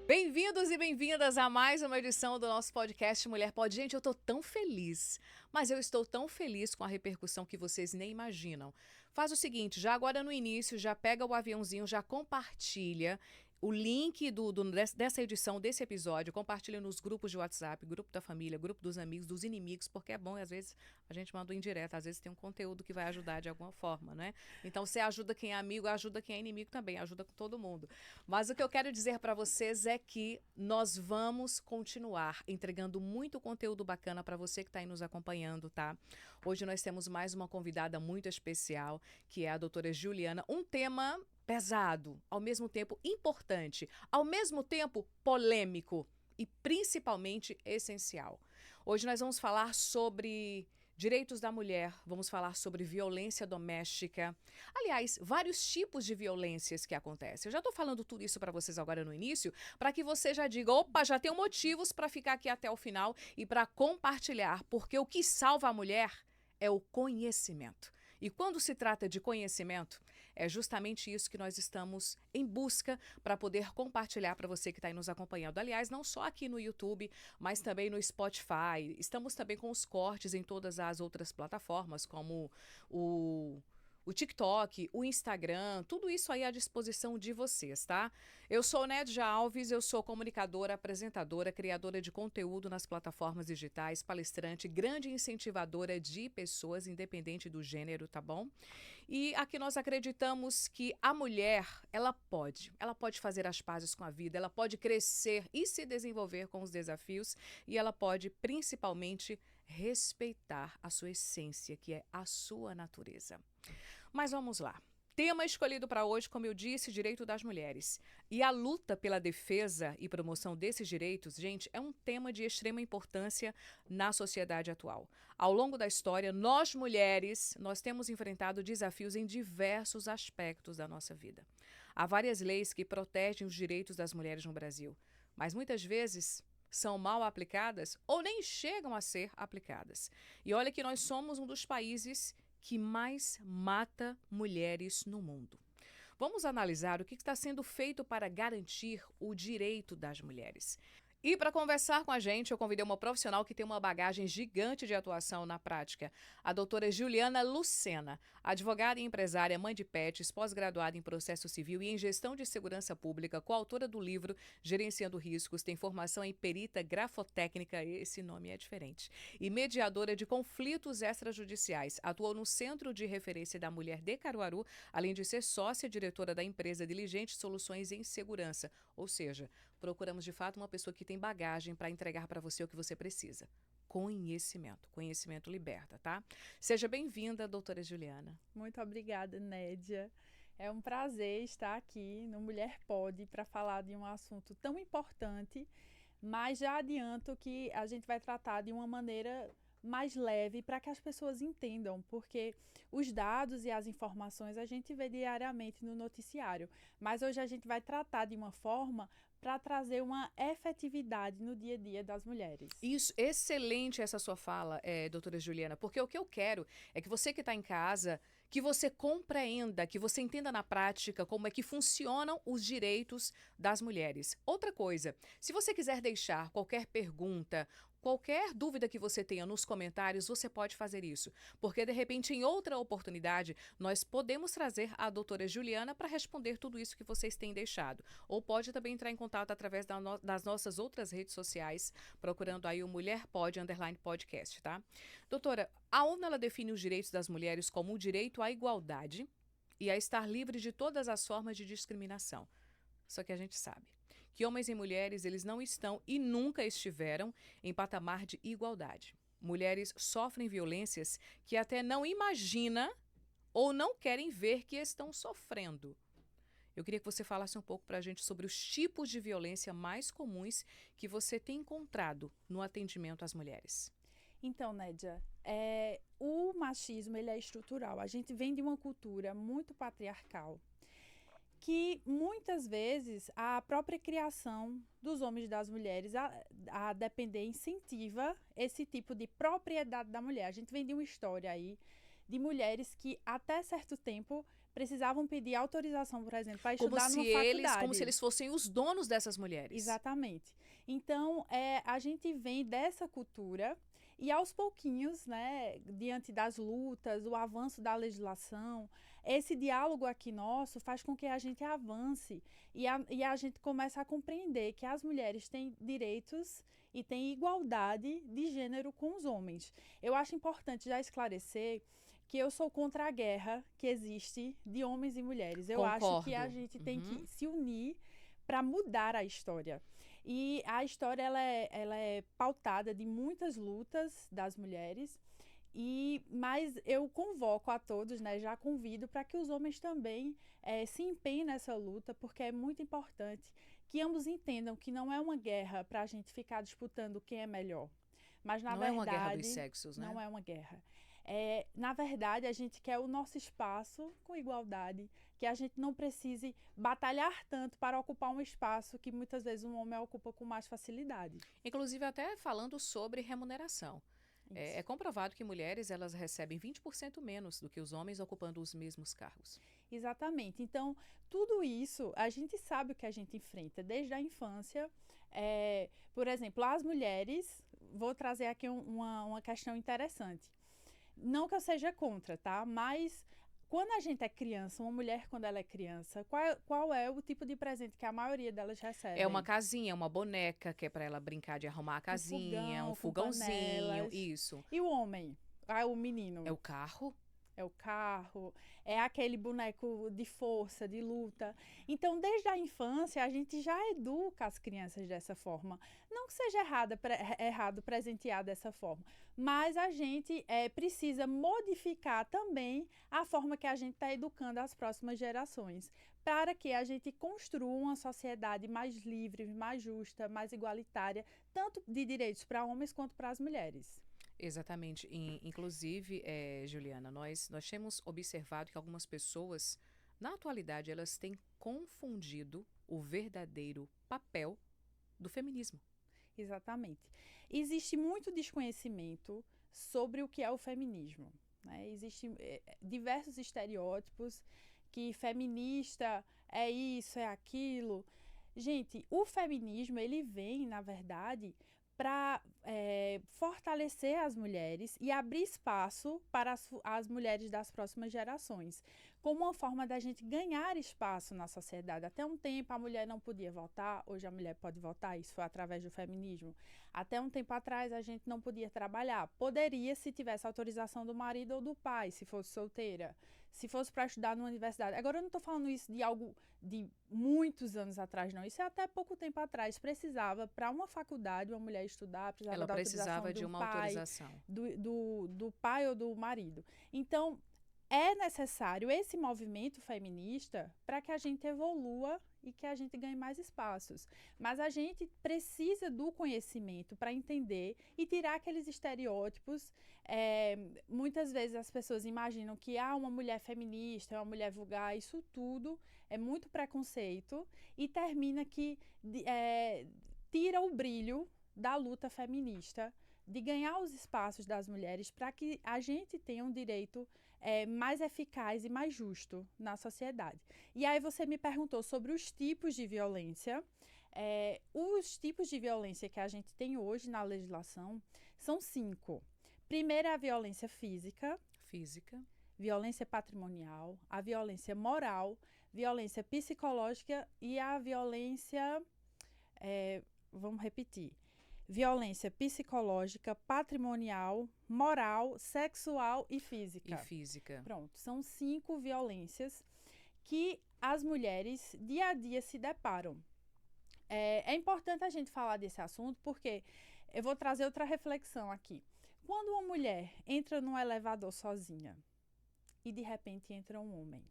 Bem-vindos e bem-vindas a mais uma edição do nosso podcast Mulher Pode. Gente, eu tô tão feliz, mas eu estou tão feliz com a repercussão que vocês nem imaginam. Faz o seguinte, já agora no início, já pega o aviãozinho, já compartilha o link dessa edição, desse episódio, compartilha nos grupos de WhatsApp, grupo da família, grupo dos amigos, dos inimigos, porque é bom, às vezes a gente manda um indireto, às vezes tem um conteúdo que vai ajudar de alguma forma, né? Então, você ajuda quem é amigo, ajuda quem é inimigo também, ajuda com todo mundo. Mas o que eu quero dizer para vocês é que nós vamos continuar entregando muito conteúdo bacana para você que está aí nos acompanhando, tá? Hoje nós temos mais uma convidada muito especial, que é a doutora Juliana. Um tema pesado, ao mesmo tempo importante, ao mesmo tempo polêmico e principalmente essencial. Hoje nós vamos falar sobre direitos da mulher, vamos falar sobre violência doméstica. Aliás, vários tipos de violências que acontecem. Eu já estou falando tudo isso para vocês agora no início, para que você já diga, opa, já tenho motivos para ficar aqui até o final e para compartilhar, porque o que salva a mulher é o conhecimento. E quando se trata de conhecimento, é justamente isso que nós estamos em busca para poder compartilhar para você que está aí nos acompanhando. Aliás, não só aqui no YouTube, mas também no Spotify. Estamos também com os cortes em todas as outras plataformas, como o TikTok, o Instagram, tudo isso aí à disposição de vocês, tá? Eu sou Nédia Alves, eu sou comunicadora, apresentadora, criadora de conteúdo nas plataformas digitais, palestrante, grande incentivadora de pessoas, independente do gênero, tá bom? E aqui nós acreditamos que a mulher, ela pode fazer as pazes com a vida, ela pode crescer e se desenvolver com os desafios e ela pode principalmente respeitar a sua essência, que é a sua natureza. Mas vamos lá. Tema escolhido para hoje, como eu disse, direito das mulheres. E a luta pela defesa e promoção desses direitos, gente, é um tema de extrema importância na sociedade atual. Ao longo da história, nós mulheres, nós temos enfrentado desafios em diversos aspectos da nossa vida. Há várias leis que protegem os direitos das mulheres no Brasil, mas muitas vezes são mal aplicadas ou nem chegam a ser aplicadas. E olha que nós somos um dos países que mais mata mulheres no mundo. Vamos analisar o que está sendo feito para garantir o direito das mulheres. E para conversar com a gente, eu convidei uma profissional que tem uma bagagem gigante de atuação na prática, a doutora Juliana Lucena, advogada e empresária, mãe de pets, pós-graduada em processo civil e em gestão de segurança pública, coautora do livro Gerenciando Riscos, tem formação em perita grafotécnica, esse nome é diferente, e mediadora de conflitos extrajudiciais. Atuou no Centro de Referência da Mulher de Caruaru, além de ser sócia-diretora da empresa Diligente Soluções em Segurança, ou seja, procuramos de fato uma pessoa que tem bagagem para entregar para você o que você precisa. Conhecimento. Conhecimento liberta, tá? Seja bem-vinda, doutora Juliana. Muito obrigada, Nédia. É um prazer estar aqui no Mulher Pode para falar de um assunto tão importante, mas já adianto que a gente vai tratar de uma maneira mais leve para que as pessoas entendam, porque os dados e as informações a gente vê diariamente no noticiário, mas hoje a gente vai tratar de uma forma para trazer uma efetividade no dia a dia das mulheres. Isso, excelente essa sua fala, doutora Juliana, porque o que eu quero é que você que está em casa, que você compreenda, que você entenda na prática como é que funcionam os direitos das mulheres. Outra coisa, se você quiser deixar qualquer pergunta, qualquer dúvida que você tenha nos comentários, você pode fazer isso. Porque, de repente, em outra oportunidade, nós podemos trazer a doutora Juliana para responder tudo isso que vocês têm deixado. Ou pode também entrar em contato através das nossas outras redes sociais, procurando aí o Mulher Pode _podcast, tá? Doutora, a ONU ela define os direitos das mulheres como o direito à igualdade e a estar livre de todas as formas de discriminação. Só que a gente sabe que homens e mulheres eles não estão e nunca estiveram em patamar de igualdade. Mulheres sofrem violências que até não imagina ou não querem ver que estão sofrendo. Eu queria que você falasse um pouco para a gente sobre os tipos de violência mais comuns que você tem encontrado no atendimento às mulheres. Então, Nédia, o machismo ele é estrutural. A gente vem de uma cultura muito patriarcal, que muitas vezes a própria criação dos homens e das mulheres a depender incentiva esse tipo de propriedade da mulher. A gente vem de uma história aí de mulheres que até certo tempo precisavam pedir autorização, por exemplo, para Como estudar se numa eles, faculdade. como se eles fossem os donos dessas mulheres. Exatamente. Então, a gente vem dessa cultura e aos pouquinhos, né, diante das lutas, o avanço da legislação, esse diálogo aqui nosso faz com que a gente avance e a gente comece a compreender que as mulheres têm direitos e têm igualdade de gênero com os homens. Eu acho importante já esclarecer que eu sou contra a guerra que existe de homens e mulheres. Eu acho que a Concordo. gente tem que se unir para mudar a história. E a história ela é pautada de muitas lutas das mulheres, mas eu convoco a todos, né, já convido para que os homens também se empenhem nessa luta, porque é muito importante que ambos entendam que não é uma guerra para a gente ficar disputando quem é melhor. Mas, na Não verdade, é uma guerra dos sexos, né? não é uma guerra. Na verdade, a gente quer o nosso espaço com igualdade, que a gente não precise batalhar tanto para ocupar um espaço que muitas vezes um homem ocupa com mais facilidade. Inclusive até falando sobre remuneração. É Isso. comprovado que mulheres elas recebem 20% menos do que os homens ocupando os mesmos cargos. Exatamente. Então, tudo isso, a gente sabe o que a gente enfrenta desde a infância. Por exemplo, as mulheres, vou trazer aqui uma questão interessante. Não que eu seja contra, tá? Mas quando a gente é criança, uma mulher quando ela é criança, qual é o tipo de presente que a maioria delas recebe? É uma casinha, uma boneca, que é para ela brincar de arrumar a casinha, um Com fogãozinho, panelas. isso. E o homem? O menino? É o carro. É o carro, é aquele boneco de força, de luta. Então, desde a infância, a gente já educa as crianças dessa forma. Não que seja errado presentear dessa forma, mas a gente precisa modificar também a forma que a gente está educando as próximas gerações, para que a gente construa uma sociedade mais livre, mais justa, mais igualitária, tanto de direitos para homens quanto para as mulheres. Exatamente. Inclusive, Juliana, nós temos observado que algumas pessoas, na atualidade, elas têm confundido o verdadeiro papel do feminismo. Exatamente. Existe muito desconhecimento sobre o que é o feminismo, né? Existem diversos estereótipos que feminista é isso, é aquilo. Gente, o feminismo, ele vem, na verdade, para fortalecer as mulheres e abrir espaço para as mulheres das próximas gerações, como uma forma da gente ganhar espaço na sociedade. Até um tempo a mulher não podia votar, hoje a mulher pode votar, isso foi através do feminismo. Até um tempo atrás a gente não podia trabalhar, poderia se tivesse autorização do marido ou do pai, se fosse solteira, se fosse para estudar numa universidade. Agora eu não estou falando isso de algo de muitos anos atrás, não. Isso é até pouco tempo atrás. Precisava, para uma faculdade, uma mulher estudar, Ela da precisava autorização de do uma pai, autorização. do pai ou do marido. Então, é necessário esse movimento feminista para que a gente evolua e que a gente ganhe mais espaços. Mas a gente precisa do conhecimento para entender e tirar aqueles estereótipos. Muitas vezes as pessoas imaginam que uma mulher feminista é uma mulher vulgar. Isso tudo é muito preconceito e termina que tira o brilho da luta feminista, de ganhar os espaços das mulheres para que a gente tenha um direito mais eficaz e mais justo na sociedade. E aí você me perguntou sobre os tipos de violência. Os tipos de violência que a gente tem hoje na legislação são 5. Primeiro é a violência física. Violência patrimonial, a violência moral, violência psicológica e a violência... vamos repetir. Violência psicológica, patrimonial, moral, sexual e física. Pronto, são 5 violências que as mulheres dia a dia se deparam. É importante a gente falar desse assunto porque eu vou trazer outra reflexão aqui. Quando uma mulher entra num elevador sozinha e de repente entra um homem,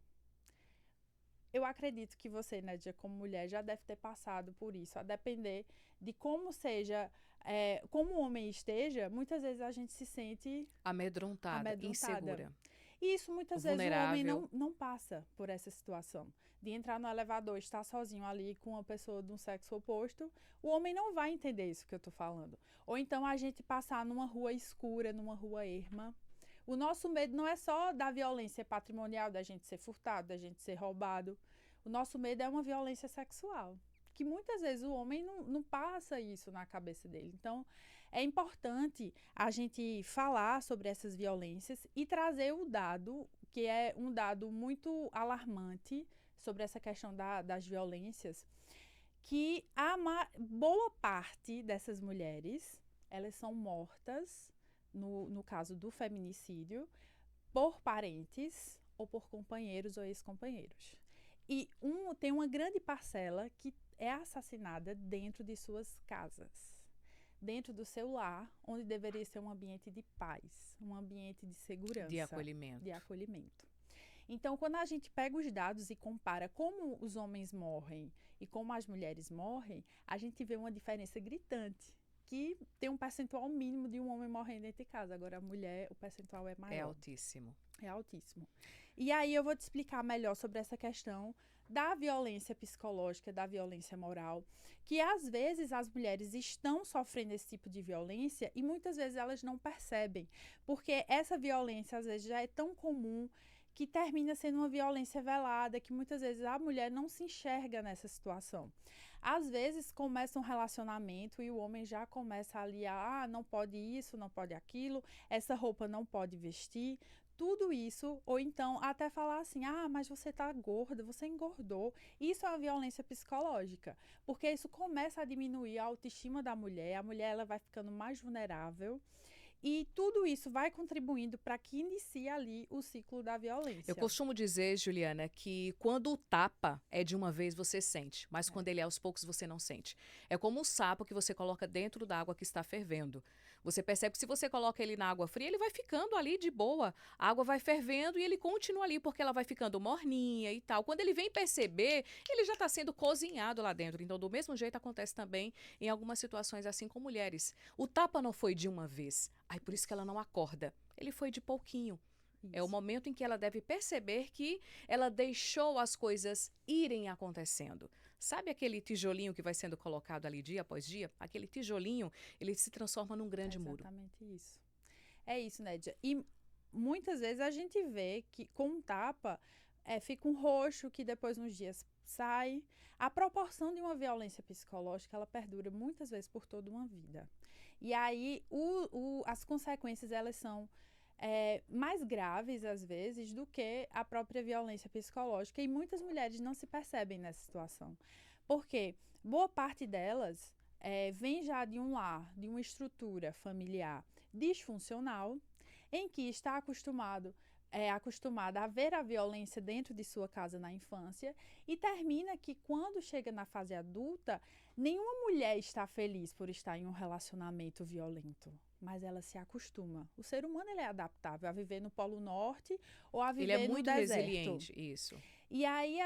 eu acredito que você, Nédia, como mulher, já deve ter passado por isso. A depender de como seja, como o homem esteja, muitas vezes a gente se sente amedrontada, insegura. E isso muitas vezes o homem não passa por essa situação. De entrar no elevador, estar sozinho ali com uma pessoa de um sexo oposto, o homem não vai entender isso que eu estou falando. Ou então a gente passar numa rua escura, numa rua erma, O nosso medo não é só da violência patrimonial, da gente ser furtado, da gente ser roubado. O nosso medo é uma violência sexual, que muitas vezes o homem não passa isso na cabeça dele. Então, é importante a gente falar sobre essas violências e trazer o dado, que é um dado muito alarmante sobre essa questão das violências, que boa parte dessas mulheres, elas são mortas, no caso do feminicídio, por parentes ou por companheiros ou ex-companheiros. E tem uma grande parcela que é assassinada dentro de suas casas, dentro do seu lar, onde deveria ser um ambiente de paz, um ambiente de segurança. De acolhimento. De acolhimento. Então, quando a gente pega os dados e compara como os homens morrem e como as mulheres morrem, a gente vê uma diferença gritante, que tem um percentual mínimo de um homem morrendo dentro de casa. Agora, a mulher, o percentual é maior. É altíssimo. É altíssimo. E aí eu vou te explicar melhor sobre essa questão da violência psicológica, da violência moral, que às vezes as mulheres estão sofrendo esse tipo de violência e muitas vezes elas não percebem, porque essa violência às vezes já é tão comum que termina sendo uma violência velada, que muitas vezes a mulher não se enxerga nessa situação. Às vezes começa um relacionamento e o homem já começa ali não pode isso, não pode aquilo, essa roupa não pode vestir, tudo isso, ou então até falar assim, mas você tá gorda, você engordou. Isso é uma violência psicológica, porque isso começa a diminuir a autoestima da mulher, a mulher ela vai ficando mais vulnerável, e tudo isso vai contribuindo para que inicie ali o ciclo da violência. Eu costumo dizer, Juliana, que quando o tapa é de uma vez você sente, mas quando ele é aos poucos você não sente. É como um sapo que você coloca dentro da água que está fervendo. Você percebe que se você coloca ele na água fria, ele vai ficando ali de boa. A água vai fervendo e ele continua ali, porque ela vai ficando morninha e tal. Quando ele vem perceber, ele já está sendo cozinhado lá dentro. Então, do mesmo jeito acontece também em algumas situações assim com mulheres. O tapa não foi de uma vez. Por isso que ela não acorda. Ele foi de pouquinho. Isso. É o momento em que ela deve perceber que ela deixou as coisas irem acontecendo. Sabe aquele tijolinho que vai sendo colocado ali dia após dia? Aquele tijolinho, ele se transforma num grande muro. Exatamente isso. É isso, Nédia. E muitas vezes a gente vê que com um tapa fica um roxo que depois nos dias sai. A proporção de uma violência psicológica, ela perdura muitas vezes por toda uma vida. E aí as consequências, elas são mais graves, às vezes, do que a própria violência psicológica. E muitas mulheres não se percebem nessa situação. Porque boa parte delas vem já de um lar, de uma estrutura familiar disfuncional, em que está acostumada a ver a violência dentro de sua casa na infância, e termina que quando chega na fase adulta, nenhuma mulher está feliz por estar em um relacionamento violento, mas ela se acostuma. O ser humano ele é adaptável a viver no Polo Norte ou a viver no deserto. Ele é muito resiliente, isso. E aí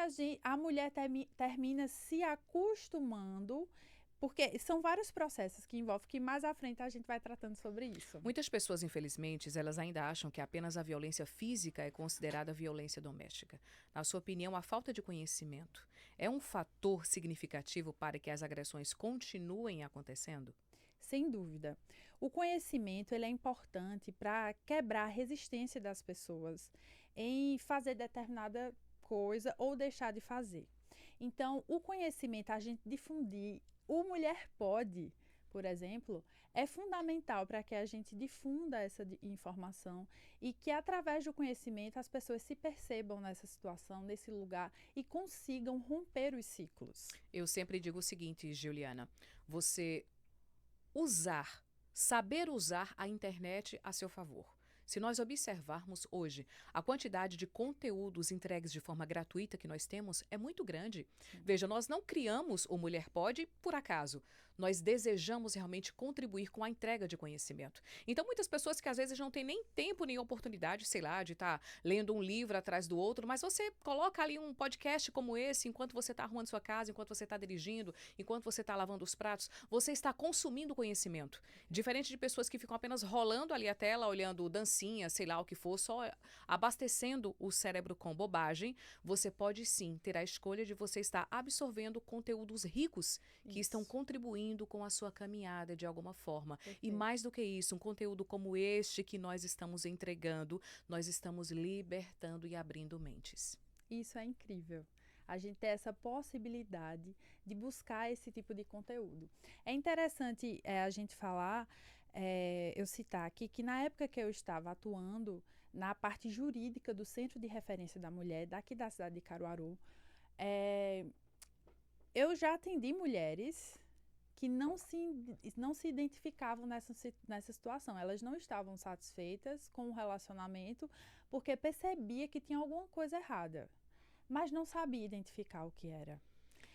a mulher termina se acostumando, porque são vários processos que envolvem, que mais à frente a gente vai tratando sobre isso. Muitas pessoas, infelizmente, elas ainda acham que apenas a violência física é considerada violência doméstica. Na sua opinião, a falta de conhecimento é um fator significativo para que as agressões continuem acontecendo? Sem dúvida. O conhecimento ele é importante para quebrar a resistência das pessoas em fazer determinada coisa ou deixar de fazer. Então, o conhecimento, a gente difundir, o Mulher Pode, por exemplo, é fundamental para que a gente difunda essa informação e que, através do conhecimento, as pessoas se percebam nessa situação, nesse lugar e consigam romper os ciclos. Eu sempre digo o seguinte, Juliana, você saber usar a internet a seu favor. Se nós observarmos hoje, a quantidade de conteúdos entregues de forma gratuita que nós temos é muito grande. Sim. Veja, nós não criamos o Mulher Pode por acaso. Nós desejamos realmente contribuir com a entrega de conhecimento. Então, muitas pessoas que às vezes não têm nem tempo nem oportunidade, sei lá, de estar lendo um livro atrás do outro, mas você coloca ali um podcast como esse enquanto você está arrumando sua casa, enquanto você está dirigindo, enquanto você está lavando os pratos, você está consumindo conhecimento. Diferente de pessoas que ficam apenas rolando ali a tela, olhando dancinha, massinha, sei lá o que for, só abastecendo o cérebro com bobagem, você pode sim ter a escolha de você estar absorvendo conteúdos ricos que estão Isso. contribuindo com a sua caminhada de alguma forma. E Perfeito. mais do que isso, um conteúdo como este que nós estamos entregando, nós estamos libertando e abrindo mentes. Isso é incrível. A gente ter essa possibilidade de buscar esse tipo de conteúdo. É interessante a gente falar, eu citar aqui, que na época que eu estava atuando na parte jurídica do Centro de Referência da Mulher, daqui da cidade de Caruaru, eh, eu já atendi mulheres que não se identificavam nessa situação. Elas não estavam satisfeitas com o relacionamento porque percebia que tinha alguma coisa errada, mas não sabia identificar o que era.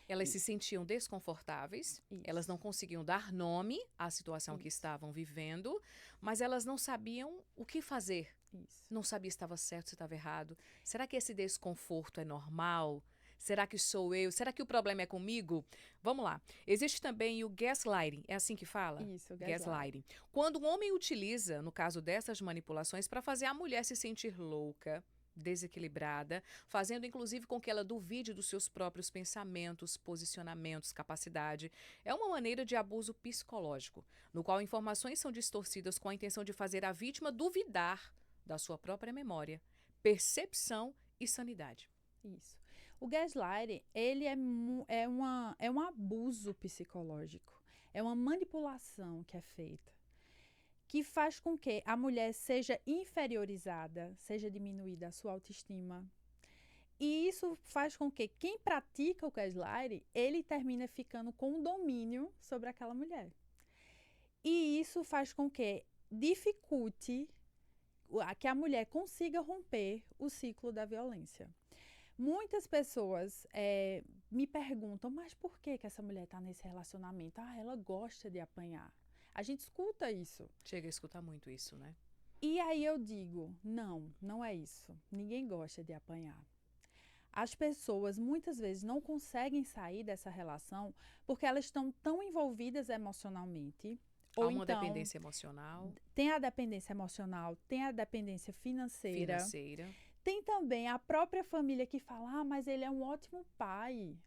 Elas E- se sentiam desconfortáveis, elas não Isso, conseguiam dar nome à situação que isso, estavam vivendo, mas elas não sabiam o que fazer. isso. Não sabia se estava certo, se estava errado. Será que esse desconforto é normal? Será que sou eu? Será que o problema é comigo? Vamos lá. Existe também o gaslighting, é assim que fala? Isso, gaslight. Gaslighting. Quando o homem utiliza, no caso dessas manipulações, para fazer a mulher se sentir louca, desequilibrada, fazendo inclusive com que ela duvide dos seus próprios pensamentos, posicionamentos, capacidade. É uma maneira de abuso psicológico, no qual informações são distorcidas com a intenção de fazer a vítima duvidar da sua própria memória, percepção e sanidade. Isso. O gaslighting, ele é um abuso psicológico. É uma manipulação que é feita, que faz com que a mulher seja inferiorizada, seja diminuída a sua autoestima. E isso faz com que quem pratica o gaslighting, ele termina ficando com um domínio sobre aquela mulher. E isso faz com que dificulte que a mulher consiga romper o ciclo da violência. Muitas pessoas me perguntam, mas por que essa mulher está nesse relacionamento? Ah, ela gosta de apanhar. A gente escuta isso. Chega a escutar muito isso, né? E aí eu digo, não, não é isso. Ninguém gosta de apanhar. As pessoas muitas vezes não conseguem sair dessa relação porque elas estão tão envolvidas emocionalmente. Há Ou uma então, dependência emocional, tem a dependência emocional, tem a dependência financeira. financeira. Tem também a própria família que fala, ah, mas ele é um ótimo pai.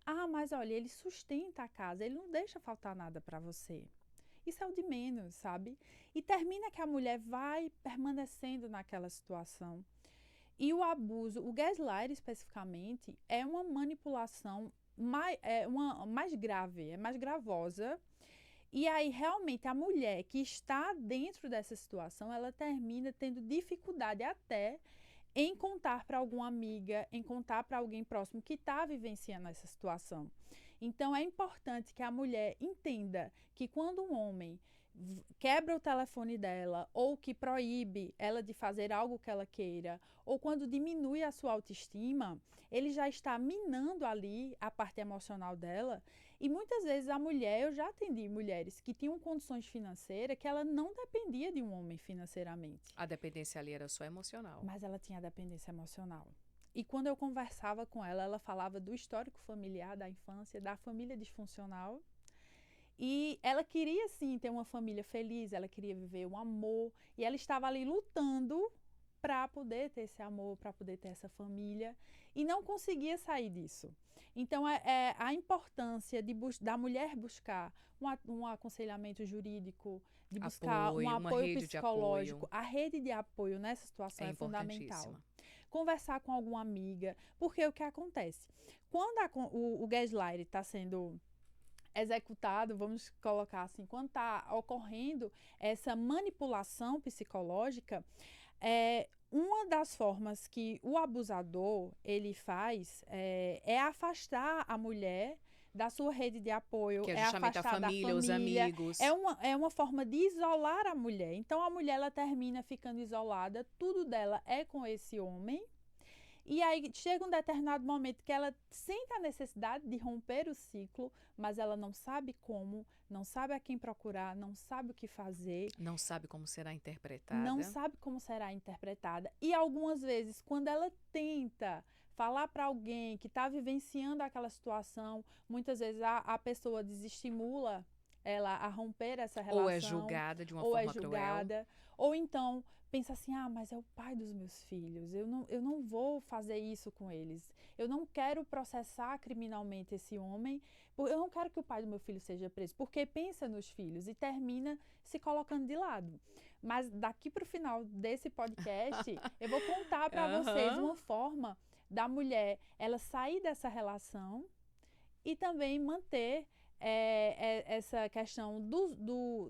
Ah, mas olha, ele sustenta a casa, ele não deixa faltar nada para você. Isso é o de menos, sabe? E termina que a mulher vai permanecendo naquela situação. E o abuso, o gaslight especificamente, é uma manipulação mais grave, é mais gravosa. E aí, realmente, a mulher que está dentro dessa situação, ela termina tendo dificuldade até em contar para alguma amiga, em contar para alguém próximo que está vivenciando essa situação. Então, é importante que a mulher entenda que quando um homem quebra o telefone dela ou que proíbe ela de fazer algo que ela queira ou quando diminui a sua autoestima, ele já está minando ali a parte emocional dela. E muitas vezes a mulher, eu já atendi mulheres que tinham condições financeiras que ela não dependia de um homem financeiramente, A dependência ali era só emocional. mas ela tinha dependência emocional. E quando eu conversava com ela, ela falava do histórico familiar, da infância, da família disfuncional. E ela queria, sim, ter uma família feliz, ela queria viver um amor. E ela estava ali lutando para poder ter esse amor, para poder ter essa família. E não conseguia sair disso. Então, é a importância da mulher buscar um aconselhamento jurídico, de buscar um Apoio, uma apoio rede de apoio psicológico. A rede de apoio nessa situação é é fundamental. importantíssima. Conversar com alguma amiga, porque o que acontece? Quando o gaslight está sendo executado, vamos colocar assim, quando está ocorrendo essa manipulação psicológica, uma das formas que o abusador ele faz é afastar a mulher da sua rede de apoio, Que é é justamente a afastar da família, os família, amigos. é uma forma de isolar a mulher. Então a mulher ela termina ficando isolada, tudo dela é com esse homem. E aí chega um determinado momento que ela sente a necessidade de romper o ciclo, mas ela não sabe como, não sabe a quem procurar, não sabe o que fazer, Não sabe como será não interpretada. sabe como será interpretada. E algumas vezes, quando ela tenta falar para alguém que está vivenciando aquela situação, muitas vezes a pessoa desestimula ela a romper essa relação. Ou é julgada de uma ou forma é julgada, ou então pensa assim, mas é o pai dos meus filhos, eu não vou fazer isso com eles, eu não quero processar criminalmente esse homem, eu não quero que o pai do meu filho seja preso, porque pensa nos filhos e termina se colocando de lado. Mas daqui para o final desse podcast, eu vou contar para vocês uma forma da mulher ela sair dessa relação e também manter essa questão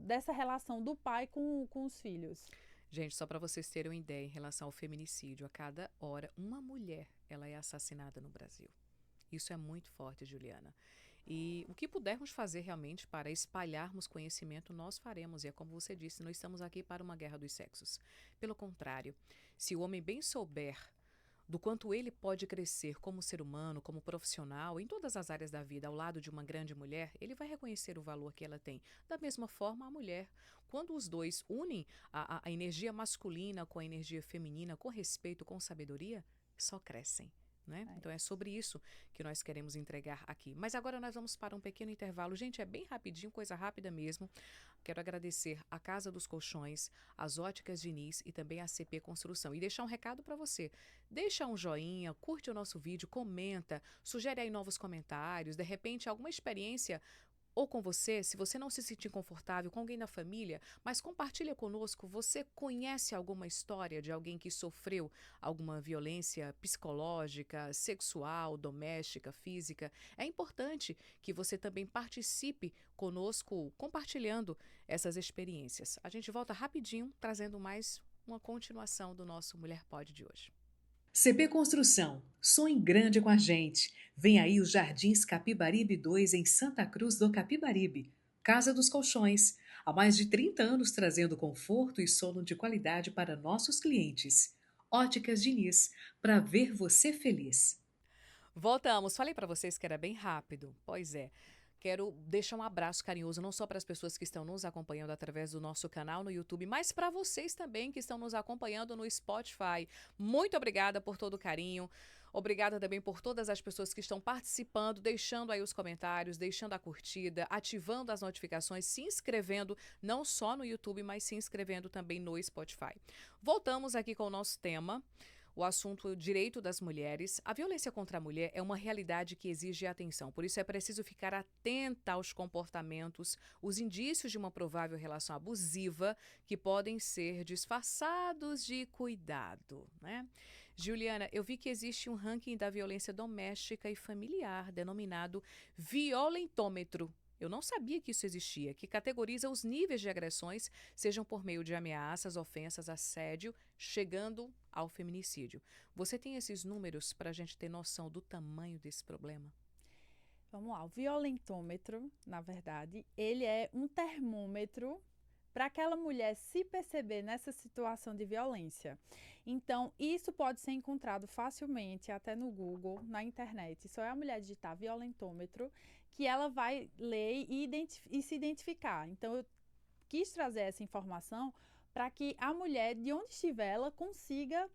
dessa relação do pai com os filhos. Gente, só para vocês terem uma ideia em relação ao feminicídio, a cada hora uma mulher ela é assassinada no Brasil. Isso é muito forte, Juliana. E o que pudermos fazer realmente para espalharmos conhecimento, nós faremos. E é como você disse, não estamos aqui para uma guerra dos sexos. Pelo contrário, se o homem bem souber do quanto ele pode crescer como ser humano, como profissional, em todas as áreas da vida, ao lado de uma grande mulher, ele vai reconhecer o valor que ela tem. Da mesma forma, a mulher. Quando os dois unem a energia masculina com a energia feminina, com respeito, com sabedoria, só crescem. Né? Então é sobre isso que nós queremos entregar aqui. Mas agora nós vamos para um pequeno intervalo. Gente, é bem rapidinho, coisa rápida mesmo. Quero agradecer a Casa dos Colchões, as Óticas Diniz e também a CP Construção. E deixar um recado para você. Deixa um joinha, curte o nosso vídeo, comenta, sugere aí novos comentários, de repente alguma experiência ou com você, se você não se sentir confortável com alguém da família, mas compartilha conosco, você conhece alguma história de alguém que sofreu alguma violência psicológica, sexual, doméstica, física? É importante que você também participe conosco, compartilhando essas experiências. A gente volta rapidinho, trazendo mais uma continuação do nosso Mulher Pode de hoje. CP Construção, sonhe grande com a gente. Vem aí os Jardins Capibaribe 2 em Santa Cruz do Capibaribe. Casa dos Colchões, há mais de 30 anos trazendo conforto e sono de qualidade para nossos clientes. Óticas Diniz, para ver você feliz. Voltamos. Falei para vocês que era bem rápido. Pois é. Quero deixar um abraço carinhoso não só para as pessoas que estão nos acompanhando através do nosso canal no YouTube, mas para vocês também que estão nos acompanhando no Spotify. Muito obrigada por todo o carinho. Obrigada também por todas as pessoas que estão participando, deixando aí os comentários, deixando a curtida, ativando as notificações, se inscrevendo não só no YouTube, mas se inscrevendo também no Spotify. Voltamos aqui com o nosso tema. O assunto direito das mulheres. A violência contra a mulher é uma realidade que exige atenção. Por isso é preciso ficar atenta aos comportamentos, os indícios de uma provável relação abusiva que podem ser disfarçados de cuidado, né? Juliana, eu vi que existe um ranking da violência doméstica e familiar denominado violentômetro. Eu não sabia que isso existia, que categoriza os níveis de agressões, sejam por meio de ameaças, ofensas, assédio, chegando ao feminicídio. Você tem esses números para a gente ter noção do tamanho desse problema? Vamos lá, o violentômetro, na verdade, ele é um termômetro para aquela mulher se perceber nessa situação de violência. Então, isso pode ser encontrado facilmente até no Google, na internet. Só é a mulher digitar violentômetro que ela vai ler e se identificar. Então, eu quis trazer essa informação para que a mulher, de onde estiver, ela consiga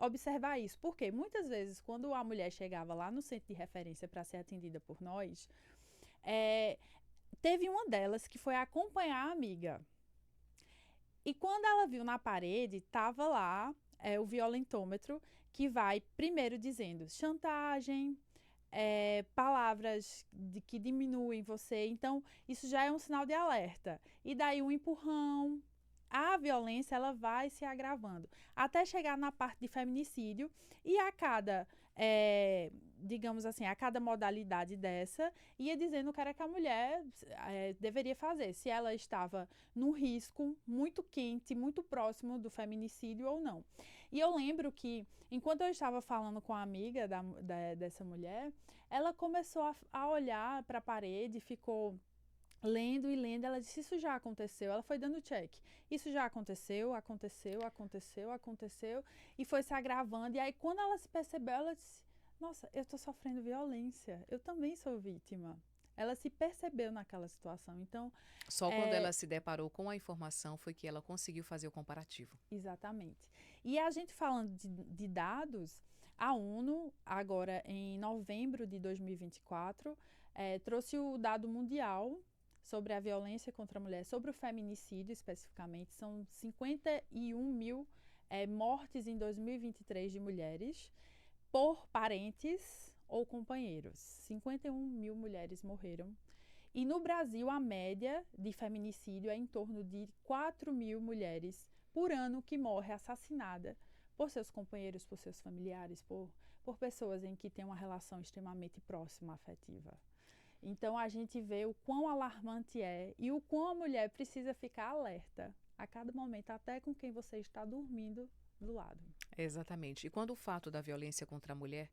observar isso. Porque muitas vezes, quando a mulher chegava lá no centro de referência para ser atendida por nós, teve uma delas que foi acompanhar a amiga. E quando ela viu na parede, estava lá o violentômetro, que vai primeiro dizendo chantagem, palavras que diminuem você. Então, isso já é um sinal de alerta. E daí um empurrão. A violência ela vai se agravando até chegar na parte de feminicídio e a cada, digamos assim, a cada modalidade dessa ia dizendo o que era que a mulher deveria fazer, se ela estava num risco muito quente, muito próximo do feminicídio ou não. E eu lembro que, enquanto eu estava falando com a amiga dessa mulher, ela começou a olhar para a parede, ficou lendo e lendo, ela disse, isso já aconteceu, ela foi dando check, isso já aconteceu, e foi se agravando, e aí quando ela se percebeu, ela disse, nossa, eu tô sofrendo violência, eu também sou vítima. Ela se percebeu naquela situação, então... Só quando ela se deparou com a informação foi que ela conseguiu fazer o comparativo. Exatamente. E a gente falando de dados, a ONU, agora em novembro de 2024, trouxe o dado mundial sobre a violência contra a mulher, sobre o feminicídio especificamente. São 51 mil mortes em 2023 de mulheres por parentes ou companheiros. 51 mil mulheres morreram. E no Brasil, a média de feminicídio é em torno de 4 mil mulheres por ano que morre assassinada por seus companheiros, por seus familiares, por pessoas em que tem uma relação extremamente próxima, afetiva. Então, a gente vê o quão alarmante é e o quão a mulher precisa ficar alerta a cada momento, até com quem você está dormindo do lado. Exatamente. E quando o fato da violência contra a mulher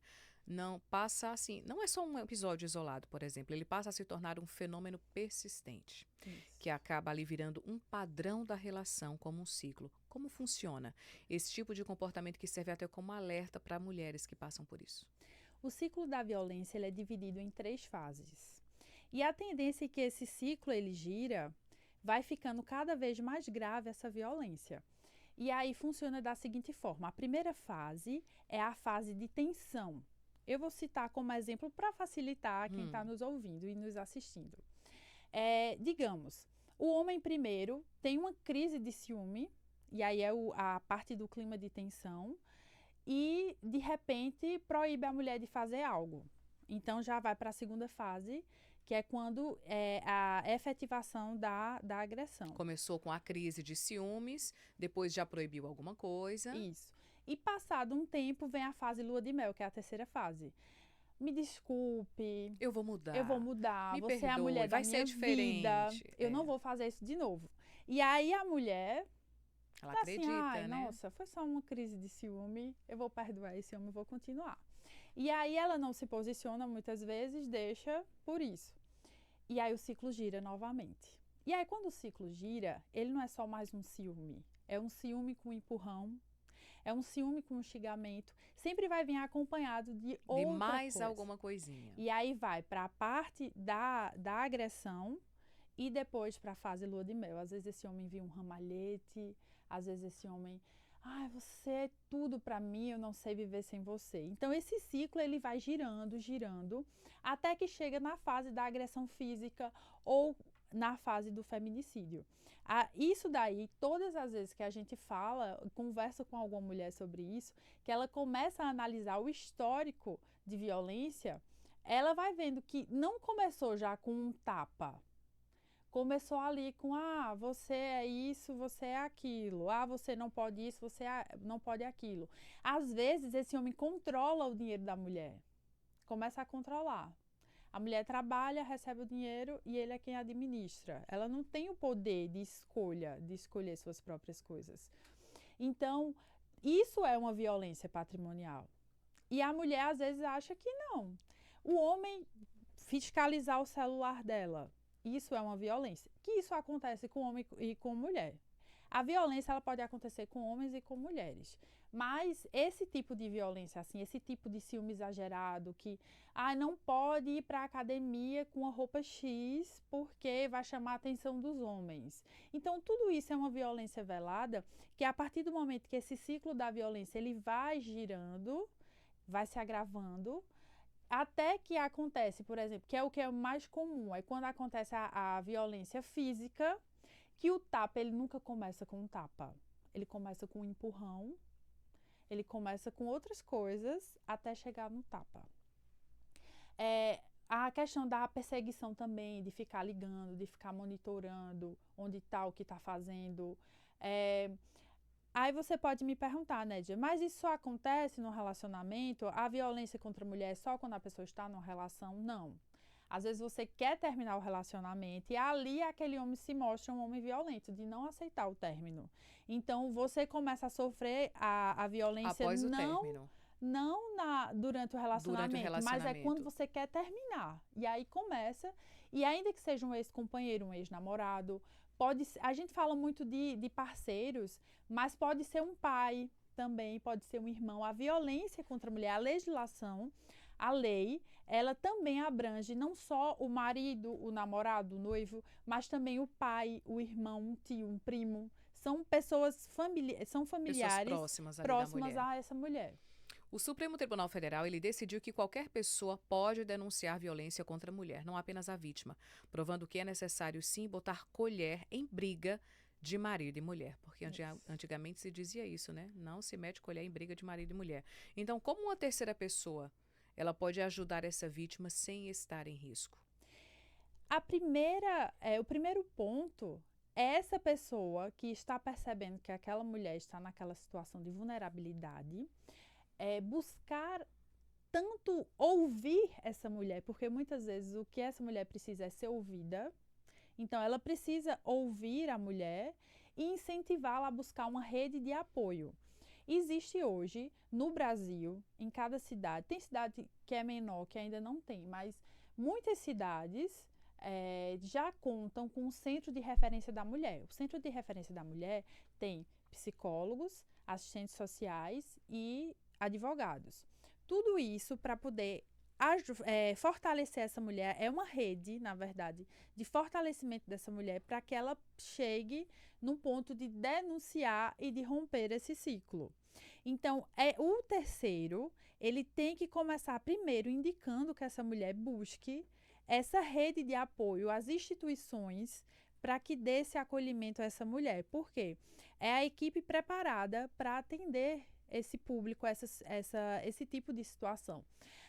não passa assim, não é só um episódio isolado, por exemplo, ele passa a se tornar um fenômeno persistente, Isso. que acaba ali virando um padrão da relação, como um ciclo. Como funciona esse tipo de comportamento que serve até como alerta para mulheres que passam por isso? O ciclo da violência ele é dividido em 3 fases. E a tendência é que esse ciclo ele gira, vai ficando cada vez mais grave essa violência. E aí funciona da seguinte forma: a primeira fase é a fase de tensão. Eu vou citar como exemplo para facilitar quem está nos ouvindo e nos assistindo. Digamos, o homem primeiro tem uma crise de ciúme, e aí é a parte do clima de tensão, e de repente proíbe a mulher de fazer algo. Então já vai para a segunda fase, que é quando a efetivação da agressão. Começou com a crise de ciúmes, depois já proibiu alguma coisa. Isso. E passado um tempo vem a fase lua de mel, que é a terceira fase. Me desculpe. Eu vou mudar. Eu vou mudar. Me Você perdoe, é a mulher da vai minha ser diferente. vida. Eu não vou fazer isso de novo. E aí a mulher Ela assim, acredita, né? Nossa, foi só uma crise de ciúme. Eu vou perdoar esse homem e vou continuar. E aí ela não se posiciona muitas vezes, deixa por isso. E aí o ciclo gira novamente. E aí quando o ciclo gira, ele não é só mais um ciúme. É um ciúme com empurrão. É um ciúme com um xingamento. Sempre vai vir acompanhado de outra De mais coisa. alguma coisinha. E aí vai para a parte da agressão e depois para a fase lua de mel. Às vezes esse homem vira um ramalhete, às vezes esse homem... você é tudo para mim, eu não sei viver sem você. Então esse ciclo ele vai girando, girando, até que chega na fase da agressão física ou na fase do feminicídio. Isso daí, todas as vezes que a gente fala, conversa com alguma mulher sobre isso, que ela começa a analisar o histórico de violência, ela vai vendo que não começou já com um tapa. Começou ali com, você é isso, você é aquilo. Você não pode isso, você não pode aquilo. Às vezes, esse homem controla o dinheiro da mulher. Começa a controlar. A mulher trabalha, recebe o dinheiro e ele é quem administra. Ela não tem o poder de escolher suas próprias coisas. Então, isso é uma violência patrimonial. E a mulher, às vezes, acha que não. O homem fiscalizar o celular dela, isso é uma violência. Que isso acontece com homem e com mulher. A violência ela pode acontecer com homens e com mulheres. Mas esse tipo de violência, assim, esse tipo de ciúme exagerado, que não pode ir para a academia com a roupa X porque vai chamar a atenção dos homens. Então, tudo isso é uma violência velada, que a partir do momento que esse ciclo da violência ele vai girando, vai se agravando, até que acontece, por exemplo, que é o que é mais comum, é quando acontece a violência física, que o tapa, ele nunca começa com um tapa. Ele começa com um empurrão, ele começa com outras coisas, até chegar no tapa. A questão da perseguição também, de ficar ligando, de ficar monitorando onde está, o que está fazendo. Aí você pode me perguntar, Nédia, mas isso só acontece no relacionamento? A violência contra a mulher é só quando a pessoa está numa relação? Não. Às vezes você quer terminar o relacionamento e ali aquele homem se mostra um homem violento, de não aceitar o término. Então você começa a sofrer a violência após o término. Não durante o relacionamento, mas é quando você quer terminar. E aí começa, e ainda que seja um ex-companheiro, um ex-namorado, a gente fala muito de parceiros, mas pode ser um pai também, pode ser um irmão. A violência contra a mulher, a legislação, a lei, ela também abrange não só o marido, o namorado, o noivo, mas também o pai, o irmão, um tio, um primo. São pessoas são familiares próximas próximas a essa mulher. O Supremo Tribunal Federal, ele decidiu que qualquer pessoa pode denunciar violência contra a mulher, não apenas a vítima, provando que é necessário sim botar colher em briga de marido e mulher, porque antigamente se dizia isso, né? Não se mete colher em briga de marido e mulher. Então, como uma terceira pessoa, ela pode ajudar essa vítima sem estar em risco? O primeiro ponto é essa pessoa que está percebendo que aquela mulher está naquela situação de vulnerabilidade, buscar tanto ouvir essa mulher, porque muitas vezes o que essa mulher precisa é ser ouvida. Então, ela precisa ouvir a mulher e incentivá-la a buscar uma rede de apoio. Existe hoje, no Brasil, em cada cidade, tem cidade que é menor, que ainda não tem, mas muitas cidades já contam com o Centro de Referência da Mulher. O Centro de Referência da Mulher tem psicólogos, assistentes sociais e advogados. Tudo isso para poder fortalecer essa mulher, é uma rede, na verdade, de fortalecimento dessa mulher para que ela chegue no ponto de denunciar e de romper esse ciclo. Então, o terceiro, ele tem que começar primeiro indicando que essa mulher busque essa rede de apoio às instituições para que dê esse acolhimento a essa mulher. Por quê? É a equipe preparada para atender esse público, esse tipo de situação.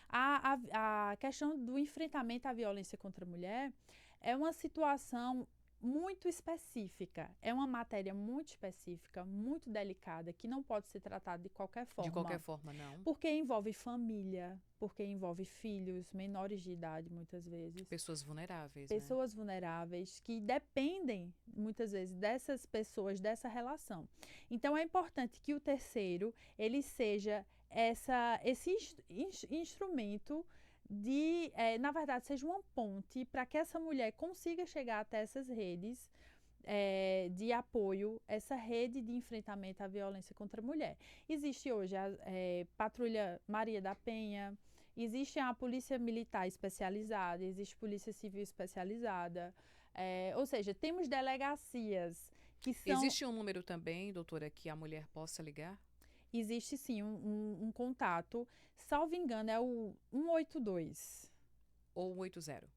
A questão do enfrentamento à violência contra a mulher é uma situação muito específica, é uma matéria muito específica, muito delicada, que não pode ser tratada de qualquer forma. De qualquer forma, não. Porque envolve família, porque envolve filhos, menores de idade, muitas vezes. Pessoas vulneráveis, Pessoas vulneráveis que dependem, muitas vezes, dessas pessoas, dessa relação. Então, é importante que o terceiro, ele seja esse instrumento na verdade, seja uma ponte para que essa mulher consiga chegar até essas redes de apoio, essa rede de enfrentamento à violência contra a mulher. Existe hoje a Patrulha Maria da Penha, existe a Polícia Militar especializada, existe Polícia Civil especializada, ou seja, temos delegacias que são... Existe um número também, doutora, que a mulher possa ligar? Existe sim um contato, salvo engano, é o 182. Ou 180?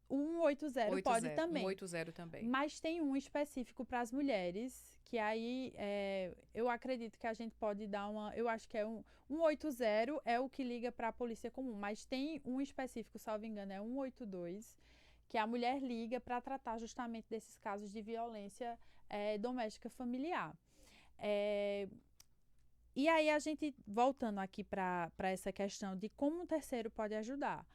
O 180 pode também. 180 também. Mas tem um específico para as mulheres, que aí eu acredito que a gente pode dar uma... Eu acho que é 180 é o que liga para a polícia comum, mas tem um específico, salvo engano, é 182, que a mulher liga para tratar justamente desses casos de violência doméstica familiar. E aí, a gente, voltando aqui para essa questão de como um terceiro pode ajudar.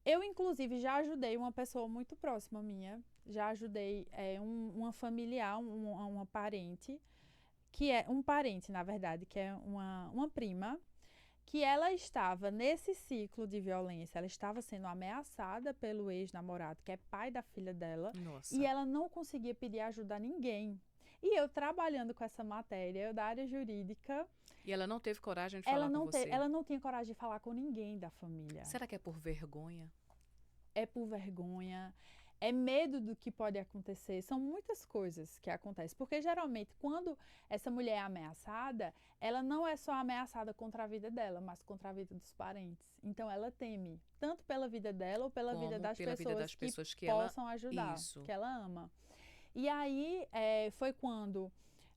Eu, inclusive, já ajudei uma pessoa muito próxima minha, já ajudei uma familiar, uma parente, que é um parente, na verdade, que é uma prima, que ela estava nesse ciclo de violência, ela estava sendo ameaçada pelo ex-namorado, que é pai da filha dela, Nossa. E ela não conseguia pedir ajuda a ninguém. E eu trabalhando com essa matéria, eu da área jurídica... E ela não teve coragem de falar com você? Ela não tinha coragem de falar com ninguém da família. Será que é por vergonha? É por vergonha, é medo do que pode acontecer. São muitas coisas que acontecem. Porque, geralmente, quando essa mulher é ameaçada, ela não é só ameaçada contra a vida dela, mas contra a vida dos parentes. Então, ela teme, tanto pela vida dela ou pela vida das pessoas que possam ajudar, que ela ama. E aí, foi quando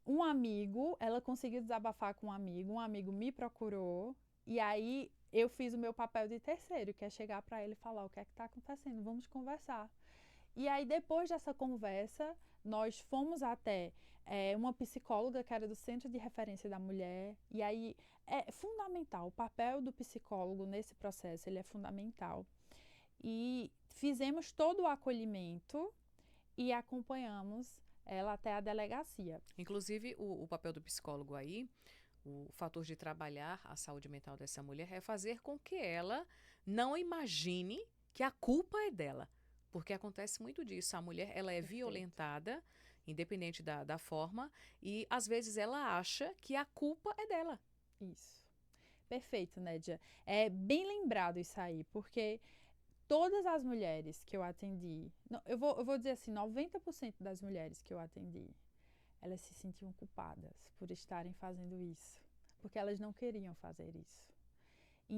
um amigo, ela conseguiu desabafar com um amigo me procurou, e aí eu fiz o meu papel de terceiro, que é chegar para ele e falar o que é que está acontecendo, vamos conversar. E aí, depois dessa conversa, nós fomos até uma psicóloga que era do Centro de Referência da Mulher, e aí é fundamental, o papel do psicólogo nesse processo, ele é fundamental. E fizemos todo o acolhimento e acompanhamos ela até a delegacia. Inclusive, o papel do psicólogo aí, o fator de trabalhar a saúde mental dessa mulher é fazer com que ela não imagine que a culpa é dela. Porque acontece muito disso. A mulher, ela é violentada, independente da forma, e às vezes ela acha que a culpa é dela. Isso. Perfeito, Nédia. É bem lembrado isso aí, porque todas as mulheres que eu atendi, eu vou dizer assim, 90% das mulheres que eu atendi, elas se sentiam culpadas por estarem fazendo isso, porque elas não queriam fazer isso.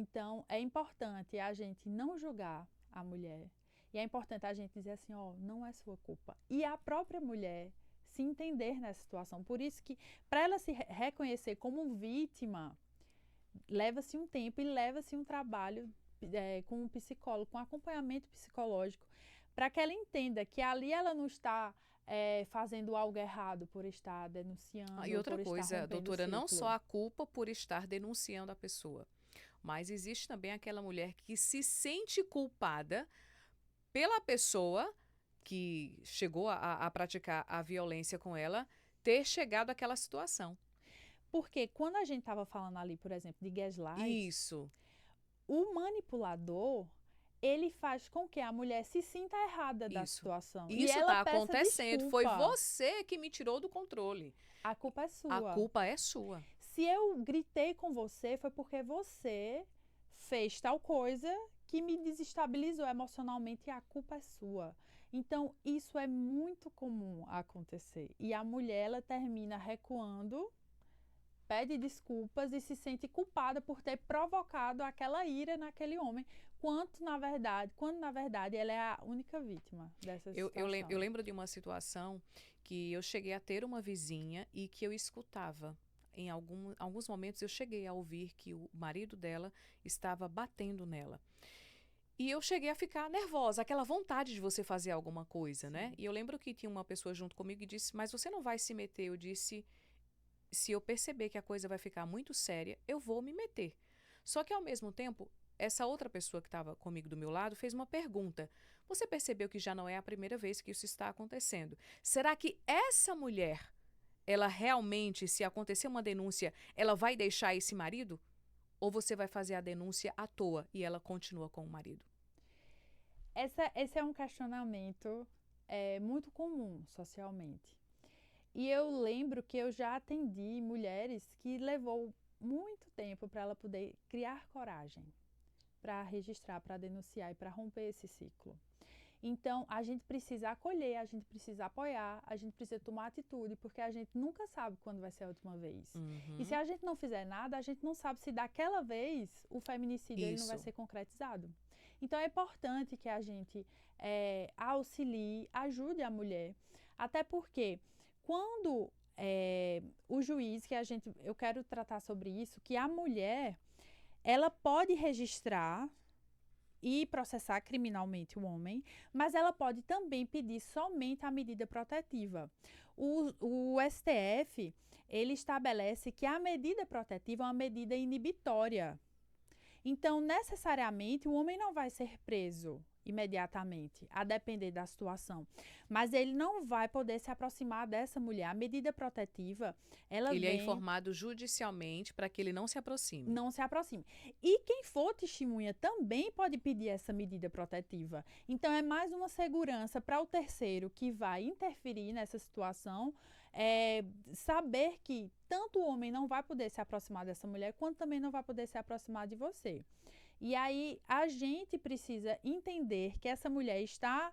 Então, é importante a gente não julgar a mulher. E é importante a gente dizer assim, ó, não é sua culpa. E a própria mulher se entender nessa situação. Por isso que, para ela se reconhecer como vítima, leva-se um tempo e leva-se um trabalho com um psicólogo, com acompanhamento psicológico, para que ela entenda que ali ela não está fazendo algo errado por estar denunciando. E outra por coisa, estar rompendo doutora, o não ciclo. só a culpa por estar denunciando a pessoa, mas existe também aquela mulher que se sente culpada pela pessoa que chegou a praticar a violência com ela ter chegado àquela situação. Porque quando a gente estava falando ali, por exemplo, de gaslight, Isso. o manipulador, ele faz com que a mulher se sinta errada da Isso. situação. E Isso ela está peça acontecendo. Foi desculpa. você que me tirou do controle. A culpa é sua. A culpa é sua. Se eu gritei com você, foi porque você fez tal coisa que me desestabilizou emocionalmente e a culpa é sua. Então, isso é muito comum acontecer. E a mulher, ela termina recuando, pede desculpas e se sente culpada por ter provocado aquela ira naquele homem, quando na verdade ela é a única vítima dessa situação. Eu lembro de uma situação que eu cheguei a ter uma vizinha e que eu escutava. Em alguns momentos eu cheguei a ouvir que o marido dela estava batendo nela. E eu cheguei a ficar nervosa, aquela vontade de você fazer alguma coisa, né? E eu lembro que tinha uma pessoa junto comigo e disse, mas você não vai se meter? Eu disse, se eu perceber que a coisa vai ficar muito séria, eu vou me meter. Só que ao mesmo tempo, essa outra pessoa que estava comigo do meu lado fez uma pergunta. Você percebeu que já não é a primeira vez que isso está acontecendo? Será que essa mulher, ela realmente, se acontecer uma denúncia, ela vai deixar esse marido? Ou você vai fazer a denúncia à toa e ela continua com o marido? Esse é um questionamento muito comum socialmente. E eu lembro que eu já atendi mulheres que levou muito tempo para ela poder criar coragem para registrar, para denunciar e para romper esse ciclo. Então, a gente precisa acolher, a gente precisa apoiar, a gente precisa tomar atitude, porque a gente nunca sabe quando vai ser a última vez. E se a gente não fizer nada, a gente não sabe se daquela vez o feminicídio ele não vai ser concretizado. Então, é importante que a gente auxilie, ajude a mulher, até porque quando o juiz, eu quero tratar sobre isso, que a mulher, ela pode registrar e processar criminalmente o homem, mas ela pode também pedir somente a medida protetiva. O STF, ele estabelece que a medida protetiva é uma medida inibitória. Então, necessariamente, o homem não vai ser preso imediatamente, a depender da situação. Mas ele não vai poder se aproximar dessa mulher. A medida protetiva, ele é informado judicialmente para que ele não se aproxime. Não se aproxime. E quem for testemunha também pode pedir essa medida protetiva. Então, é mais uma segurança para o terceiro que vai interferir nessa situação, saber que tanto o homem não vai poder se aproximar dessa mulher, quanto também não vai poder se aproximar de você. E aí, a gente precisa entender que essa mulher está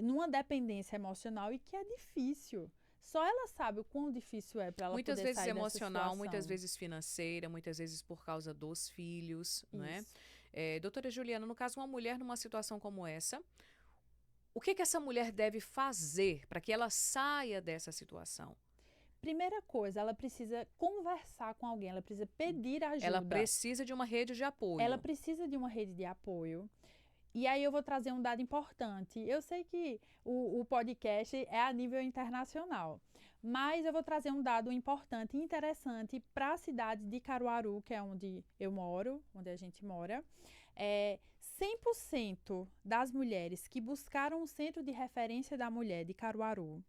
numa dependência emocional e que é difícil. Só ela sabe o quão difícil é para ela muitas poder vezes sair emocional, dessa situação. muitas vezes financeira, muitas vezes por causa dos filhos, né? Doutora Juliana, no caso, uma mulher numa situação como essa, o que essa mulher deve fazer para que ela saia dessa situação? Primeira coisa, ela precisa conversar com alguém, ela precisa pedir ajuda. Ela precisa de uma rede de apoio. Ela precisa de uma rede de apoio. E aí eu vou trazer um dado importante. Eu sei que o podcast é a nível internacional, mas eu vou trazer um dado importante e interessante para a cidade de Caruaru, que é onde eu moro, onde a gente mora. 100% das mulheres que buscaram o Centro de Referência da Mulher de Caruaru,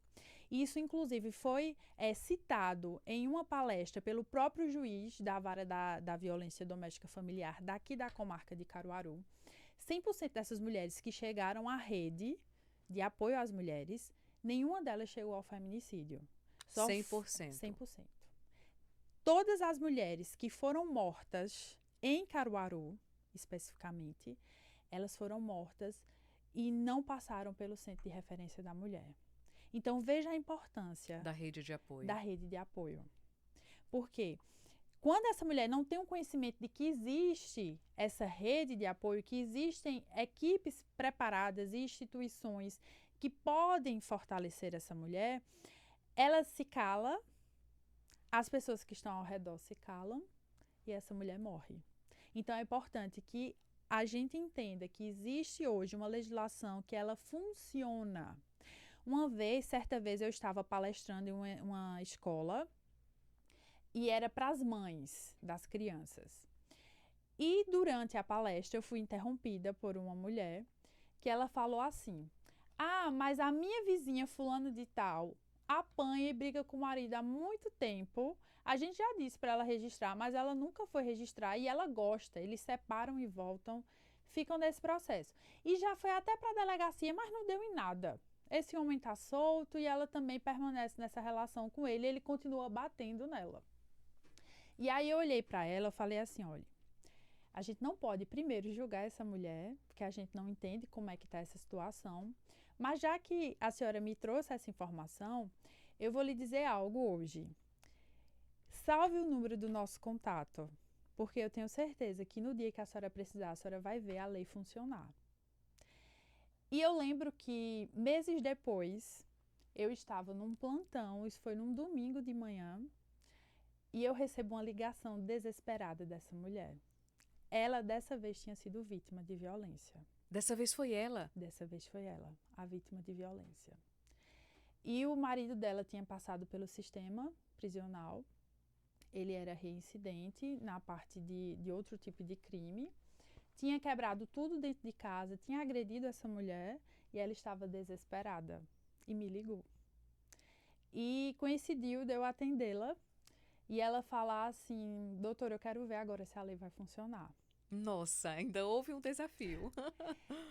isso inclusive foi citado em uma palestra pelo próprio juiz da Vara da Violência Doméstica Familiar daqui da comarca de Caruaru, 100% dessas mulheres que chegaram à rede de apoio às mulheres, nenhuma delas chegou ao feminicídio. Só 100%. 100%. Todas as mulheres que foram mortas em Caruaru, especificamente, elas foram mortas e não passaram pelo Centro de Referência da Mulher. Então, veja a importância da rede de apoio. Da rede de apoio. Por quê? quando essa mulher não tem um conhecimento de que existe essa rede de apoio, que existem equipes preparadas e instituições que podem fortalecer essa mulher, ela se cala, as pessoas que estão ao redor se calam e essa mulher morre. Então, é importante que a gente entenda que existe hoje uma legislação que ela funciona. Certa vez eu estava palestrando em uma escola e era para as mães das crianças. E durante a palestra eu fui interrompida por uma mulher que ela falou assim: "Ah, mas a minha vizinha fulano de tal apanha e briga com o marido há muito tempo. A gente já disse para ela registrar, mas ela nunca foi registrar e ela gosta. Eles separam e voltam, ficam nesse processo. E já foi até para a delegacia, mas não deu em nada. Esse homem está solto e ela também permanece nessa relação com ele, ele continua batendo nela." E aí eu olhei para ela e falei assim: olha, a gente não pode primeiro julgar essa mulher, porque a gente não entende como é que está essa situação. Mas já que a senhora me trouxe essa informação, eu vou lhe dizer algo hoje. Salve o número do nosso contato, porque eu tenho certeza que no dia que a senhora precisar, a senhora vai ver a lei funcionar. E eu lembro que meses depois, eu estava num plantão, isso foi num domingo de manhã, e eu recebo uma ligação desesperada dessa mulher. Ela, dessa vez, tinha sido vítima de violência. Dessa vez foi ela? Dessa vez foi ela, a vítima de violência. E o marido dela tinha passado pelo sistema prisional. Ele era reincidente na parte de outro tipo de crime. Tinha quebrado tudo dentro de casa, tinha agredido essa mulher e ela estava desesperada. E me ligou. E coincidiu de eu atendê-la e ela falar assim: doutor, eu quero ver agora se a lei vai funcionar. Nossa, ainda houve um desafio.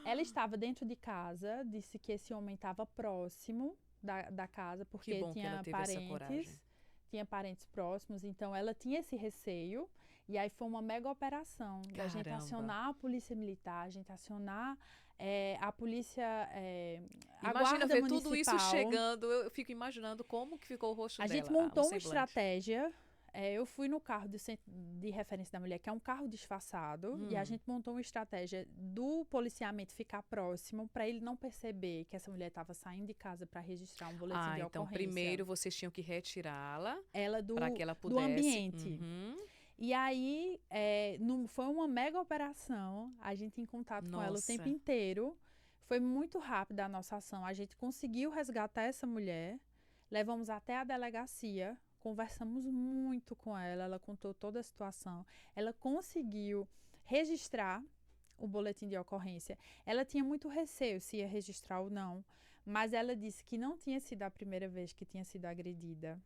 Ela estava dentro de casa, disse que esse homem estava próximo da casa, porque Que bom que ela teve essa coragem. Tinha parentes próximos, então ela tinha esse receio. E aí foi uma mega operação da gente acionar a polícia militar, a gente acionar a polícia, a guarda ver municipal. Tudo isso chegando, eu fico imaginando como que ficou o rosto dela. A gente montou uma estratégia. Eu fui no carro de referência da mulher, que é um carro disfarçado, e a gente montou uma estratégia do policiamento ficar próximo para ele não perceber que essa mulher estava saindo de casa para registrar um boletim de ocorrência. Então primeiro vocês tinham que retirá-la para que ela pudesse do ambiente. E aí foi uma mega operação, a gente em contato com ela o tempo inteiro. Foi muito rápida a nossa ação. A gente conseguiu resgatar essa mulher, levamos até a delegacia. Conversamos muito com ela, ela contou toda a situação. Ela conseguiu registrar o boletim de ocorrência. Ela tinha muito receio se ia registrar ou não, mas ela disse que não tinha sido a primeira vez que tinha sido agredida,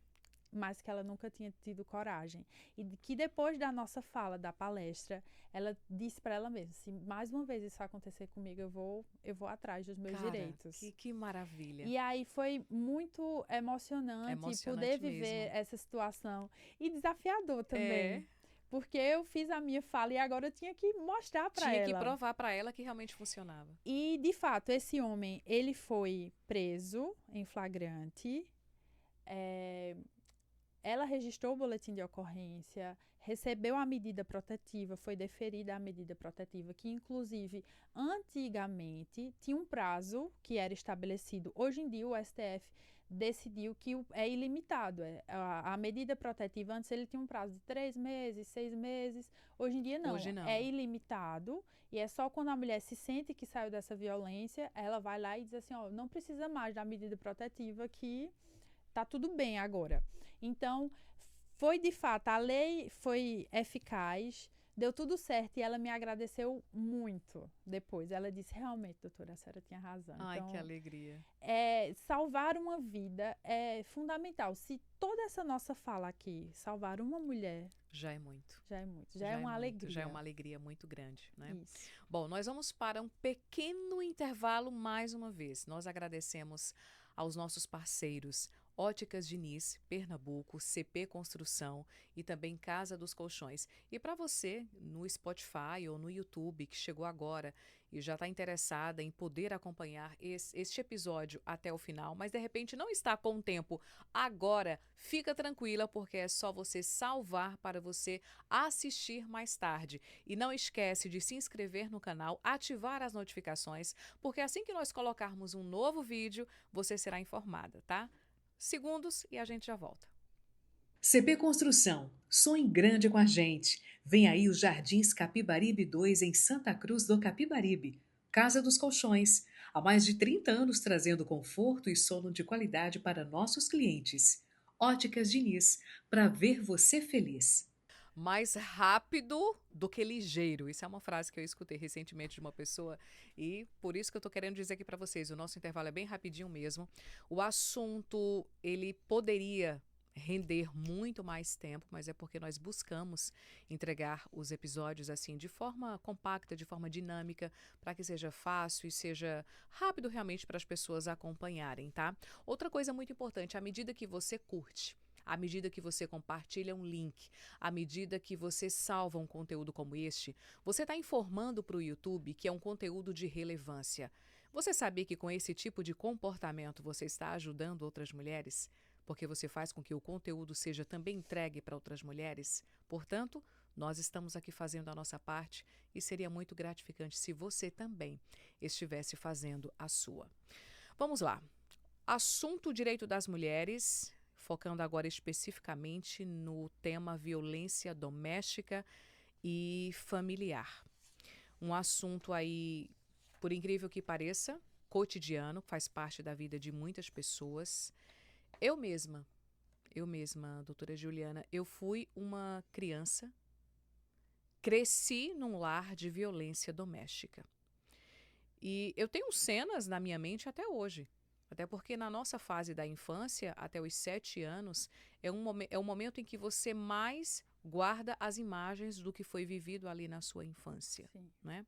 mas que ela nunca tinha tido coragem. E que depois da nossa fala, da palestra, ela disse para ela mesma: se mais uma vez isso acontecer comigo, eu vou atrás dos meus direitos. Que maravilha. E aí foi muito emocionante poder viver essa situação. E desafiador também. Porque eu fiz a minha fala e agora eu tinha que mostrar para ela. Tinha que provar para ela que realmente funcionava. E, de fato, esse homem, ele foi preso em flagrante. Ela registrou o boletim de ocorrência, recebeu a medida protetiva, foi deferida a medida protetiva, que inclusive antigamente tinha um prazo que era estabelecido. Hoje em dia o STF decidiu que é ilimitado. A medida protetiva antes ele tinha um prazo de 3 meses, 6 meses. Hoje em dia não. É ilimitado e é só quando a mulher se sente que saiu dessa violência, ela vai lá e diz assim: ó, não precisa mais da medida protetiva, que tá tudo bem agora. Então, foi de fato, a lei foi eficaz, deu tudo certo e ela me agradeceu muito depois. Ela disse: realmente, doutora, a senhora tinha razão. Ai, então, que alegria. Salvar uma vida é fundamental. Se toda essa nossa fala aqui salvar uma mulher... Já é muito. Já é muito. Já é uma alegria. Já é uma alegria muito grande, né? Isso. Bom, nós vamos para um pequeno intervalo mais uma vez. Nós agradecemos aos nossos parceiros Óticas Diniz, Pernambuco, CP Construção e também Casa dos Colchões. E para você, no Spotify ou no YouTube, que chegou agora e já está interessada em poder acompanhar este episódio até o final, mas de repente não está com o tempo agora, fica tranquila, porque é só você salvar para você assistir mais tarde. E não esquece de se inscrever no canal, ativar as notificações, porque assim que nós colocarmos um novo vídeo, você será informada, tá? Segundos e a gente já volta. CP Construção, sonhe grande com a gente. Vem aí os Jardins Capibaribe 2 em Santa Cruz do Capibaribe, Casa dos Colchões. Há mais de 30 anos trazendo conforto e sono de qualidade para nossos clientes. Óticas Diniz, para ver você feliz. Mais rápido do que ligeiro. Isso é uma frase que eu escutei recentemente de uma pessoa e por isso que eu estou querendo dizer aqui para vocês. O nosso intervalo é bem rapidinho mesmo. O assunto, ele poderia render muito mais tempo, mas é porque nós buscamos entregar os episódios assim de forma compacta, de forma dinâmica, para que seja fácil e seja rápido realmente para as pessoas acompanharem, tá? Outra coisa muito importante, à medida que você curte, à medida que você compartilha um link, à medida que você salva um conteúdo como este, você está informando para o YouTube que é um conteúdo de relevância. Você sabia que com esse tipo de comportamento você está ajudando outras mulheres? Porque você faz com que o conteúdo seja também entregue para outras mulheres? Portanto, nós estamos aqui fazendo a nossa parte e seria muito gratificante se você também estivesse fazendo a sua. Vamos lá. Assunto direito das mulheres, focando agora especificamente no tema violência doméstica e familiar. Um assunto aí, por incrível que pareça, cotidiano, faz parte da vida de muitas pessoas. Eu mesma, doutora Juliana, eu fui uma criança, cresci num lar de violência doméstica. E eu tenho cenas na minha mente até hoje. Até porque na nossa fase da infância, até os 7 anos, é um momento em que você mais guarda as imagens do que foi vivido ali na sua infância, né?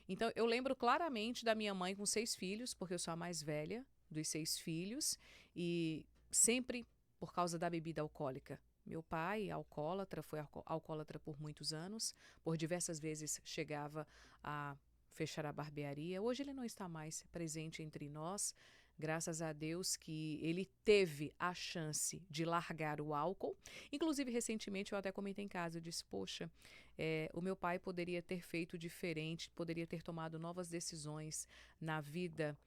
Então, eu lembro claramente da minha mãe com 6 filhos, porque eu sou a mais velha dos 6 filhos, e sempre por causa da bebida alcoólica. Meu pai, alcoólatra, foi alcoólatra por muitos anos, por diversas vezes chegava a fechar a barbearia. Hoje ele não está mais presente entre nós, graças a Deus que ele teve a chance de largar o álcool. Inclusive, recentemente, eu até comentei em casa, eu disse, poxa, o meu pai poderia ter feito diferente, poderia ter tomado novas decisões na vida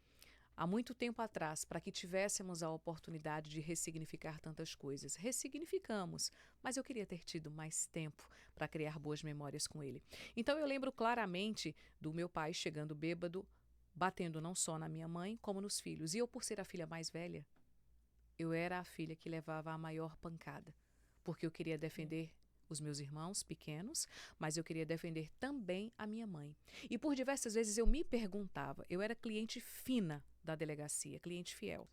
há muito tempo atrás, para que tivéssemos a oportunidade de ressignificar tantas coisas. Ressignificamos, mas eu queria ter tido mais tempo para criar boas memórias com ele. Então eu lembro claramente do meu pai chegando bêbado, batendo não só na minha mãe, como nos filhos. E eu, por ser a filha mais velha, eu era a filha que levava a maior pancada, porque eu queria defender os meus irmãos pequenos, mas eu queria defender também a minha mãe. E por diversas vezes eu me perguntava, eu era cliente fina da delegacia, cliente fiel.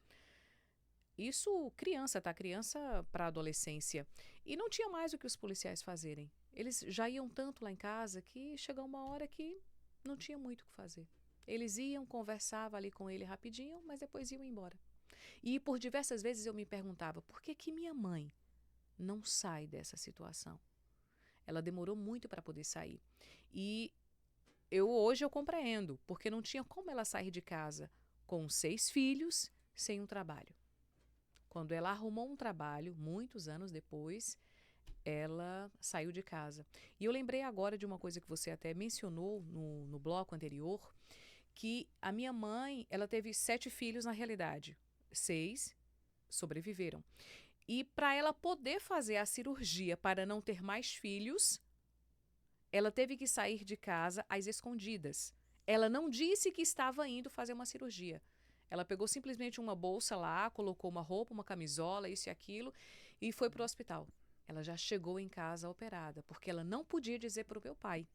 Isso criança, tá? Criança para adolescência. E não tinha mais o que os policiais fazerem. Eles já iam tanto lá em casa que chegou uma hora que não tinha muito o que fazer. Eles iam, conversavam ali com ele rapidinho, mas depois iam embora. E por diversas vezes eu me perguntava, por que que minha mãe não sai dessa situação? Ela demorou muito para poder sair. E hoje eu compreendo, porque não tinha como ela sair de casa com 6 filhos sem um trabalho. Quando ela arrumou um trabalho, muitos anos depois, ela saiu de casa. E eu lembrei agora de uma coisa que você até mencionou no bloco anterior, que a minha mãe, ela teve 7 filhos na realidade. 6 sobreviveram. E para ela poder fazer a cirurgia para não ter mais filhos, ela teve que sair de casa às escondidas. Ela não disse que estava indo fazer uma cirurgia. Ela pegou simplesmente uma bolsa lá, colocou uma roupa, uma camisola, isso e aquilo, e foi para o hospital. Ela já chegou em casa operada, porque ela não podia dizer para o meu pai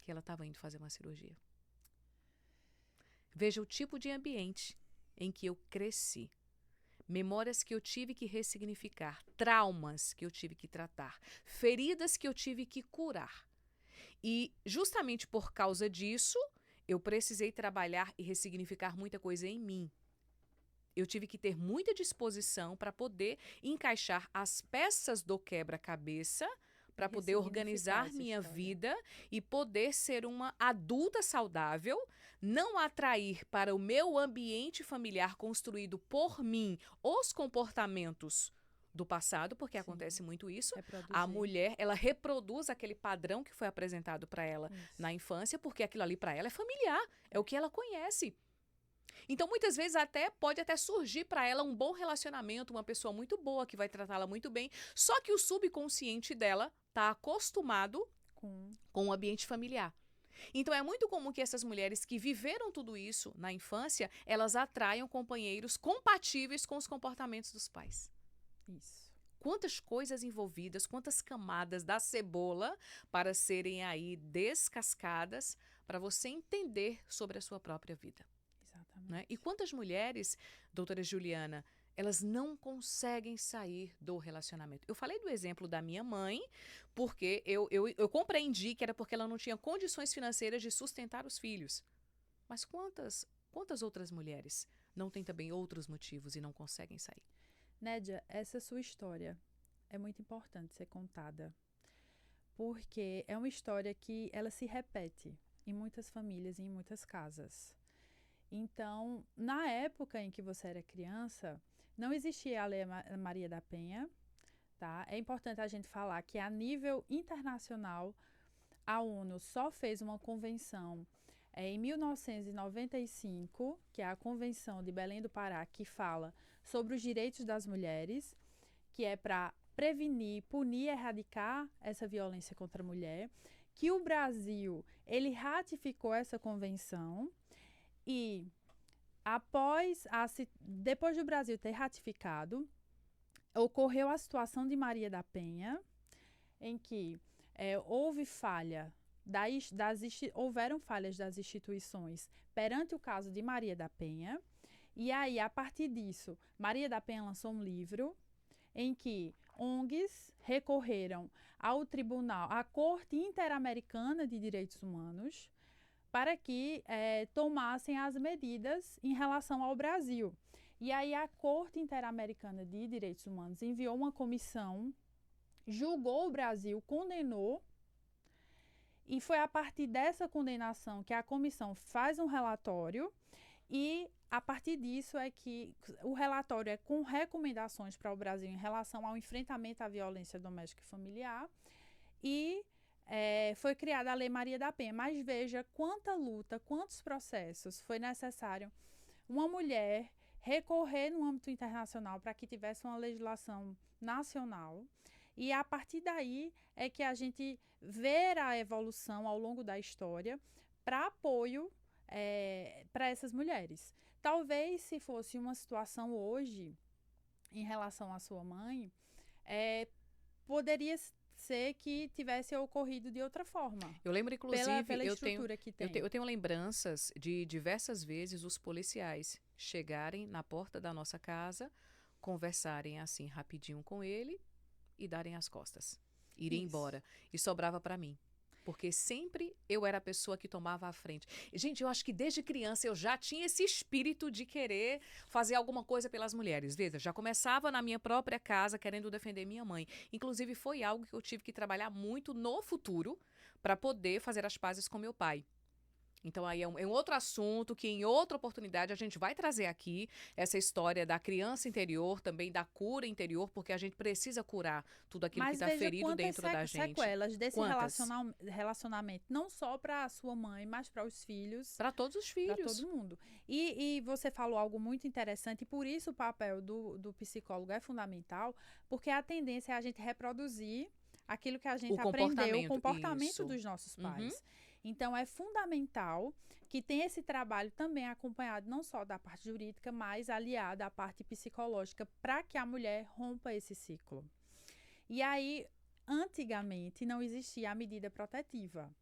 que ela estava indo fazer uma cirurgia. Veja o tipo de ambiente em que eu cresci. Memórias que eu tive que ressignificar, traumas que eu tive que tratar, feridas que eu tive que curar. E justamente por causa disso, eu precisei trabalhar e ressignificar muita coisa em mim. eu tive que ter muita disposição para poder encaixar as peças do quebra-cabeça, para poder organizar minha vida e poder ser uma adulta saudável, não atrair para o meu ambiente familiar construído por mim os comportamentos do passado, porque acontece muito isso. A mulher, ela reproduz aquele padrão que foi apresentado para ela na infância, porque aquilo ali para ela é familiar, é o que ela conhece. Então, muitas vezes, pode até surgir para ela um bom relacionamento, uma pessoa muito boa, que vai tratá-la muito bem, só que o subconsciente dela está acostumado com o ambiente familiar. Então, é muito comum que essas mulheres que viveram tudo isso na infância, elas atraiam companheiros compatíveis com os comportamentos dos pais. Isso. Quantas coisas envolvidas, quantas camadas da cebola para serem aí descascadas para você entender sobre a sua própria vida. Né? E quantas mulheres, doutora Juliana, elas não conseguem sair do relacionamento? Eu falei do exemplo da minha mãe, porque eu compreendi que era porque ela não tinha condições financeiras de sustentar os filhos. Mas quantas outras mulheres não têm também outros motivos e não conseguem sair? Nédia, essa sua história é muito importante ser contada, porque é uma história que ela se repete em muitas famílias e em muitas casas. Então, na época em que você era criança, não existia a Lei Maria da Penha, tá? É importante a gente falar que a nível internacional, a ONU só fez uma convenção em 1995, que é a Convenção de Belém do Pará, que fala sobre os direitos das mulheres, que é para prevenir, punir e erradicar essa violência contra a mulher, que o Brasil, ele ratificou essa convenção. E depois do Brasil ter ratificado, ocorreu a situação de Maria da Penha, em que houve falha houveram falhas das instituições perante o caso de Maria da Penha. E aí, a partir disso, Maria da Penha lançou um livro em que ONGs recorreram ao tribunal, à Corte Interamericana de Direitos Humanos, para que tomassem as medidas em relação ao Brasil. E aí a Corte Interamericana de Direitos Humanos enviou uma comissão, julgou o Brasil, condenou, e foi a partir dessa condenação que a comissão faz um relatório, e a partir disso é que o relatório é com recomendações para o Brasil em relação ao enfrentamento à violência doméstica e familiar, e foi criada a Lei Maria da Penha. Mas veja quanta luta, quantos processos foi necessário uma mulher recorrer no âmbito internacional para que tivesse uma legislação nacional. E a partir daí é que a gente vê a evolução ao longo da história para apoio para essas mulheres. Talvez se fosse uma situação hoje, em relação à sua mãe, poderia ser que tivesse ocorrido de outra forma. Eu lembro, inclusive, pela estrutura que tem. Eu tenho lembranças de diversas vezes os policiais chegarem na porta da nossa casa, conversarem assim rapidinho com ele e darem as costas, irem embora. E sobrava para mim. Porque sempre eu era a pessoa que tomava a frente. Gente, eu acho que desde criança eu já tinha esse espírito de querer fazer alguma coisa pelas mulheres. Veja, já começava na minha própria casa querendo defender minha mãe. Inclusive, foi algo que eu tive que trabalhar muito no futuro para poder fazer as pazes com meu pai. Então, aí é um outro assunto que, em outra oportunidade, a gente vai trazer aqui essa história da criança interior, também da cura interior, porque a gente precisa curar tudo aquilo que está ferido dentro da gente. Sequelas desse relacionamento, não só para a sua mãe, mas para os filhos. Para todos os filhos. Para todo mundo. E você falou algo muito interessante, e por isso o papel do psicólogo é fundamental, porque a tendência é a gente reproduzir aquilo que a gente aprendeu, o comportamento dos nossos pais. Então, é fundamental que tenha esse trabalho também acompanhado não só da parte jurídica, mas aliado à parte psicológica, para que a mulher rompa esse ciclo. E aí, antigamente, não existia a medida protetiva.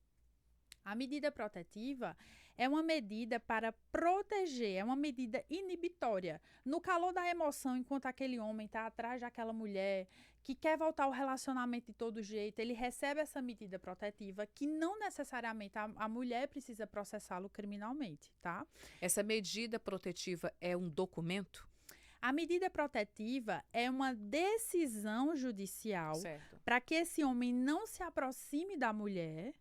A medida protetiva é uma medida para proteger, é uma medida inibitória. No calor da emoção, enquanto aquele homem está atrás daquela mulher que quer voltar ao relacionamento de todo jeito, ele recebe essa medida protetiva que não necessariamente a mulher precisa processá-lo criminalmente, tá? Essa medida protetiva é um documento? A medida protetiva é uma decisão judicial Certo. para que esse homem não se aproxime da mulher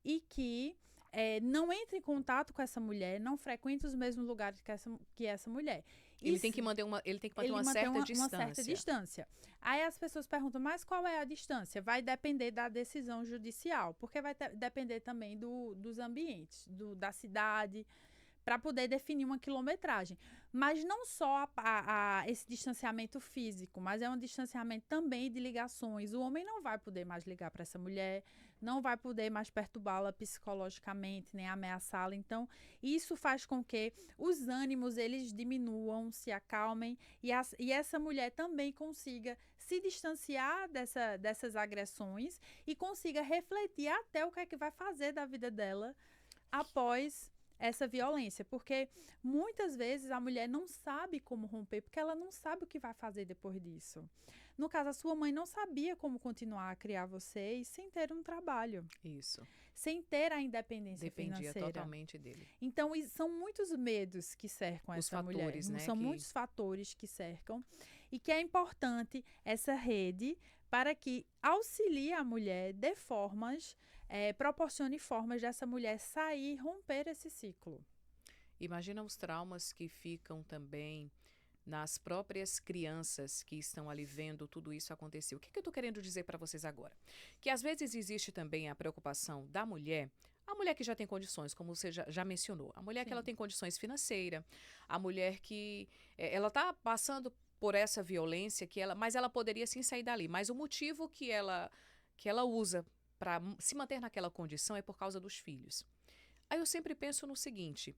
e que não entre em contato com essa mulher, não frequente os mesmos lugares que essa mulher. Ele tem que manter uma certa distância. Aí as pessoas perguntam, mas qual é a distância? Vai depender da decisão judicial, porque vai depender também dos ambientes, da cidade, para poder definir uma quilometragem. Mas não só esse distanciamento físico, mas é um distanciamento também de ligações. O homem não vai poder mais ligar para essa mulher, não vai poder mais perturbá-la psicologicamente, nem ameaçá-la. Então, isso faz com que os ânimos, eles diminuam, se acalmem, e essa mulher também consiga se distanciar dessas agressões e consiga refletir até o que é que vai fazer da vida dela após essa violência, porque muitas vezes a mulher não sabe como romper, porque ela não sabe o que vai fazer depois disso. No caso, a sua mãe não sabia como continuar a criar vocês sem ter um trabalho. Isso. Sem ter a independência Dependia financeira. totalmente dele. Então, são muitos medos que cercam essa mulher. Né, são muitos fatores que cercam e que é importante essa rede para que auxilie a mulher de formas, proporcione formas dessa mulher sair e romper esse ciclo. Imagina os traumas que ficam também nas próprias crianças que estão ali vendo tudo isso acontecer. O que eu estou querendo dizer para vocês agora? Que às vezes existe também a preocupação da mulher, a mulher que já tem condições, como você já mencionou, a mulher Sim. que ela tem condições financeiras, a mulher que ela está passando por essa violência, mas ela poderia sim sair dali. Mas o motivo que ela usa para se manter naquela condição é por causa dos filhos. Aí eu sempre penso no seguinte,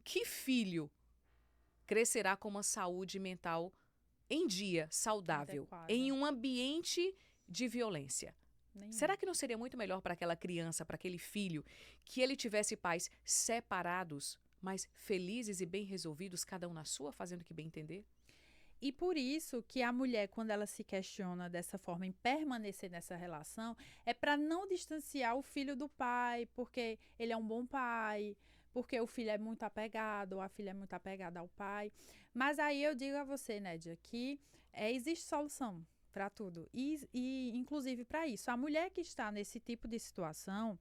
que filho crescerá com uma saúde mental em dia, saudável, adequada, em um ambiente de violência? Nenhum. Será que não seria muito melhor para aquela criança, para aquele filho, que ele tivesse pais separados, mas felizes e bem resolvidos, cada um na sua, fazendo o que bem entender? E por isso que a mulher, quando ela se questiona dessa forma em permanecer nessa relação, é para não distanciar o filho do pai, porque ele é um bom pai, porque o filho é muito apegado, ou a filha é muito apegada ao pai. Mas aí eu digo a você, Nédia, que existe solução para tudo. E inclusive para isso. A mulher que está nesse tipo de situação,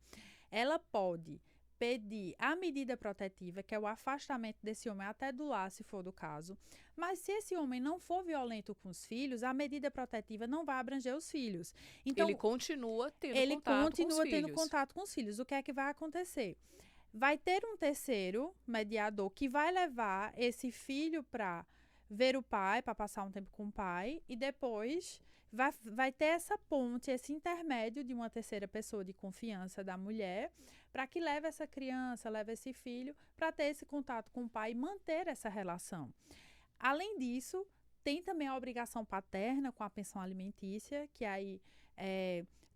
ela pode pedir a medida protetiva, que é o afastamento desse homem até do lar, se for do caso. Mas se esse homem não for violento com os filhos, a medida protetiva não vai abranger os filhos. Então, ele continua tendo contato com os filhos. O que é que vai acontecer? Vai ter um terceiro mediador que vai levar esse filho para ver o pai, para passar um tempo com o pai, e depois vai ter essa ponte, esse intermédio de uma terceira pessoa de confiança da mulher, para que leve essa criança, leve esse filho, para ter esse contato com o pai e manter essa relação. Além disso, tem também a obrigação paterna com a pensão alimentícia, que aí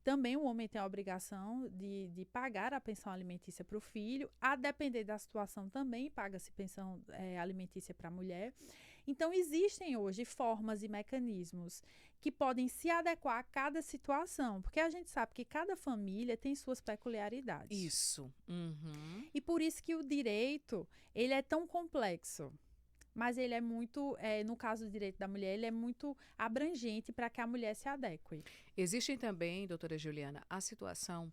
também o homem tem a obrigação de pagar a pensão alimentícia para o filho. A depender da situação também paga-se pensão alimentícia para a mulher. Então, existem hoje formas e mecanismos que podem se adequar a cada situação, porque a gente sabe que cada família tem suas peculiaridades. Isso. Uhum. E por isso que o direito, ele é tão complexo. Mas ele é muito, no caso do direito da mulher, ele é muito abrangente para que a mulher se adeque. Existem também, doutora Juliana, a situação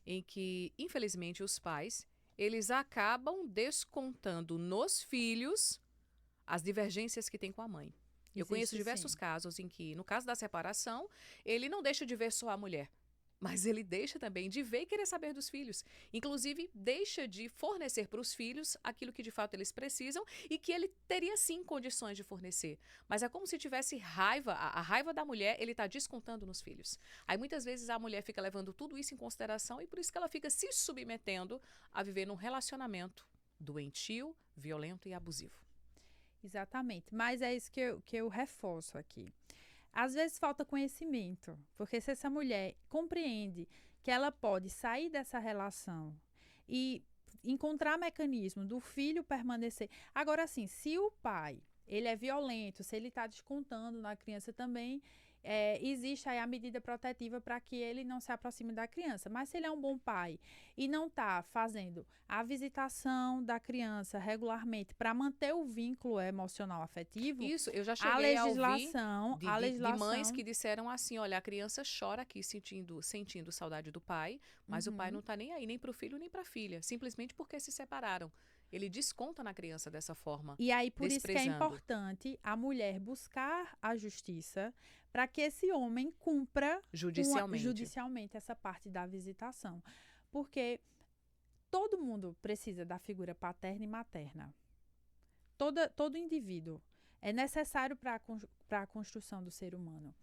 em que, infelizmente, os pais, eles acabam descontando nos filhos as divergências que tem com a mãe. Eu conheço diversos casos em que, no caso da separação, ele não deixa de ver só a mulher, mas ele deixa também de ver e querer saber dos filhos. Inclusive, deixa de fornecer para os filhos aquilo que de fato eles precisam e que ele teria sim condições de fornecer. Mas é como se tivesse raiva, a raiva da mulher, ele está descontando nos filhos. Aí muitas vezes a mulher fica levando tudo isso em consideração e por isso que ela fica se submetendo a viver num relacionamento doentio, violento e abusivo. Exatamente, mas é isso que eu reforço aqui. Às vezes falta conhecimento, porque se essa mulher compreende que ela pode sair dessa relação e encontrar mecanismo do filho permanecer. Agora, assim, se o pai ele é violento, se ele está descontando na criança também, existe aí a medida protetiva para que ele não se aproxime da criança. Mas se ele é um bom pai e não está fazendo a visitação da criança regularmente para manter o vínculo emocional afetivo, Isso, eu já a cheguei a ouvir legislação, de mães que disseram assim, olha, a criança chora aqui sentindo saudade do pai, mas o pai não tá nem aí, nem pro filho, nem pra filha, simplesmente porque se separaram. Ele desconta na criança dessa forma, E aí, por isso que é desprezando. importante a mulher buscar a justiça para que esse homem cumpra judicialmente essa parte da visitação. Porque todo mundo precisa da figura paterna e materna. Todo indivíduo é necessário para a construção do ser humano.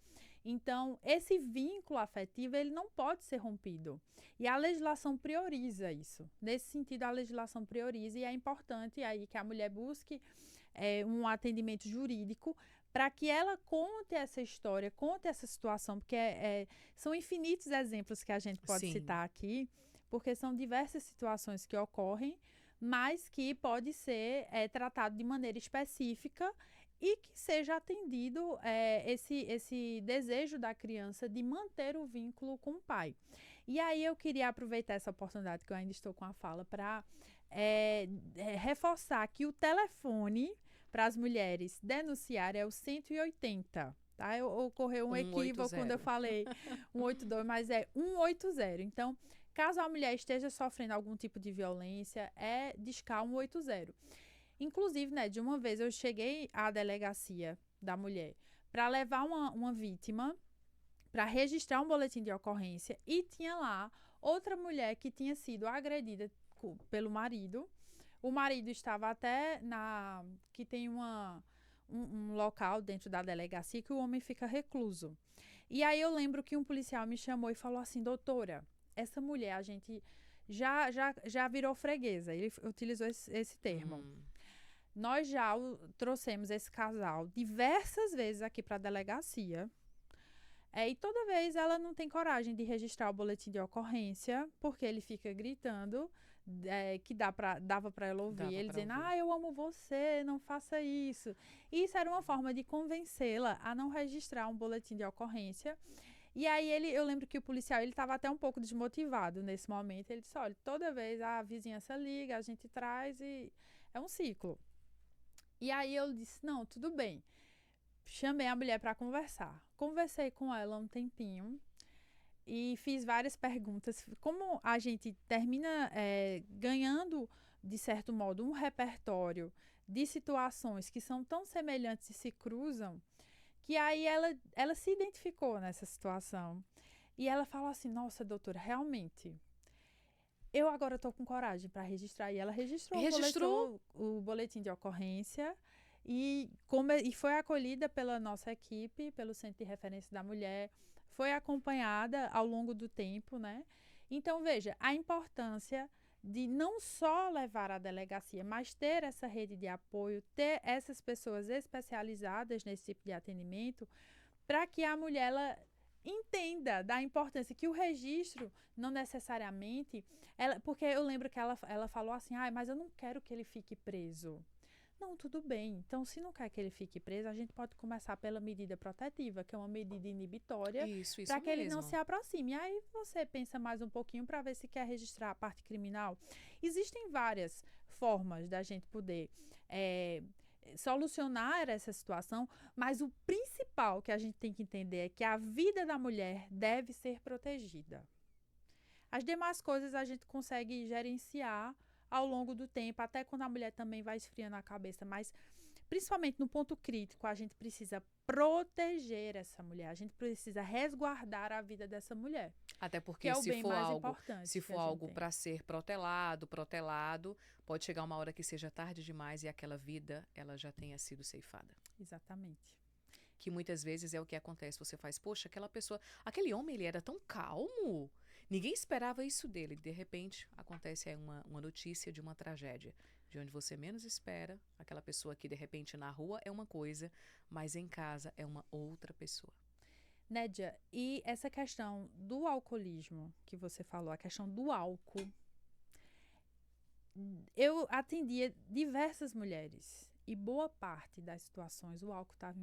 Então, esse vínculo afetivo, ele não pode ser rompido. E a legislação prioriza isso. Nesse sentido, a legislação prioriza e é importante aí que a mulher busque um atendimento jurídico para que ela conte essa história, conte essa situação, porque são infinitos exemplos que a gente pode citar aqui, porque são diversas situações que ocorrem, mas que pode ser tratado de maneira específica e que seja atendido esse desejo da criança de manter o vínculo com o pai. E aí eu queria aproveitar essa oportunidade que eu ainda estou com a fala para reforçar que o telefone para as mulheres denunciar é o 180. Tá? Ocorreu um equívoco quando eu falei 182, mas é 180. Então, caso a mulher esteja sofrendo algum tipo de violência, é discar 180. Inclusive, né, de uma vez eu cheguei à delegacia da mulher para levar uma vítima para registrar um boletim de ocorrência e tinha lá outra mulher que tinha sido agredida pelo marido. O marido estava até que tem um local dentro da delegacia que o homem fica recluso. E aí eu lembro que um policial me chamou e falou assim, doutora, essa mulher a gente já virou freguesa. Ele utilizou esse termo. Nós já trouxemos esse casal diversas vezes aqui para a delegacia. E toda vez ela não tem coragem de registrar o boletim de ocorrência, porque ele fica gritando, que dava para ela ouvir, ele dizendo, eu amo você, não faça isso. E isso era uma forma de convencê-la a não registrar um boletim de ocorrência. E aí eu lembro que o policial, ele estava até um pouco desmotivado nesse momento. Ele disse, olha, toda vez a vizinhança liga, a gente traz e é um ciclo. E aí eu disse, não, tudo bem. Chamei a mulher para conversar. Conversei com ela um tempinho e fiz várias perguntas. Como a gente termina ganhando, de certo modo, um repertório de situações que são tão semelhantes e se cruzam, que aí ela se identificou nessa situação. E ela falou assim, nossa, doutora, realmente, eu agora estou com coragem para registrar. E ela registrou o boletim de ocorrência e foi acolhida pela nossa equipe, pelo Centro de Referência da Mulher, foi acompanhada ao longo do tempo, né? Então, veja, a importância de não só levar à delegacia, mas ter essa rede de apoio, ter essas pessoas especializadas nesse tipo de atendimento, para que a mulher ela entenda da importância que o registro não necessariamente... porque eu lembro que ela falou assim, mas eu não quero que ele fique preso. Não, tudo bem. Então, se não quer que ele fique preso, a gente pode começar pela medida protetiva, que é uma medida inibitória, para que ele não se aproxime. E aí você pensa mais um pouquinho para ver se quer registrar a parte criminal. Existem várias formas da gente poder solucionar essa situação, mas o principal que a gente tem que entender é que a vida da mulher deve ser protegida. As demais coisas a gente consegue gerenciar ao longo do tempo, até quando a mulher também vai esfriando a cabeça, mas principalmente no ponto crítico, a gente precisa proteger essa mulher, a gente precisa resguardar a vida dessa mulher. Até porque se for algo para ser protelado, pode chegar uma hora que seja tarde demais e aquela vida, ela já tenha sido ceifada. Exatamente. Que muitas vezes é o que acontece, você faz, poxa, aquele homem, ele era tão calmo, ninguém esperava isso dele. De repente, acontece uma notícia de uma tragédia, de onde você menos espera. Aquela pessoa que, de repente, na rua é uma coisa, mas em casa é uma outra pessoa. Nédia, e essa questão do alcoolismo que você falou, a questão do álcool, eu atendia diversas mulheres e boa parte das situações o álcool estava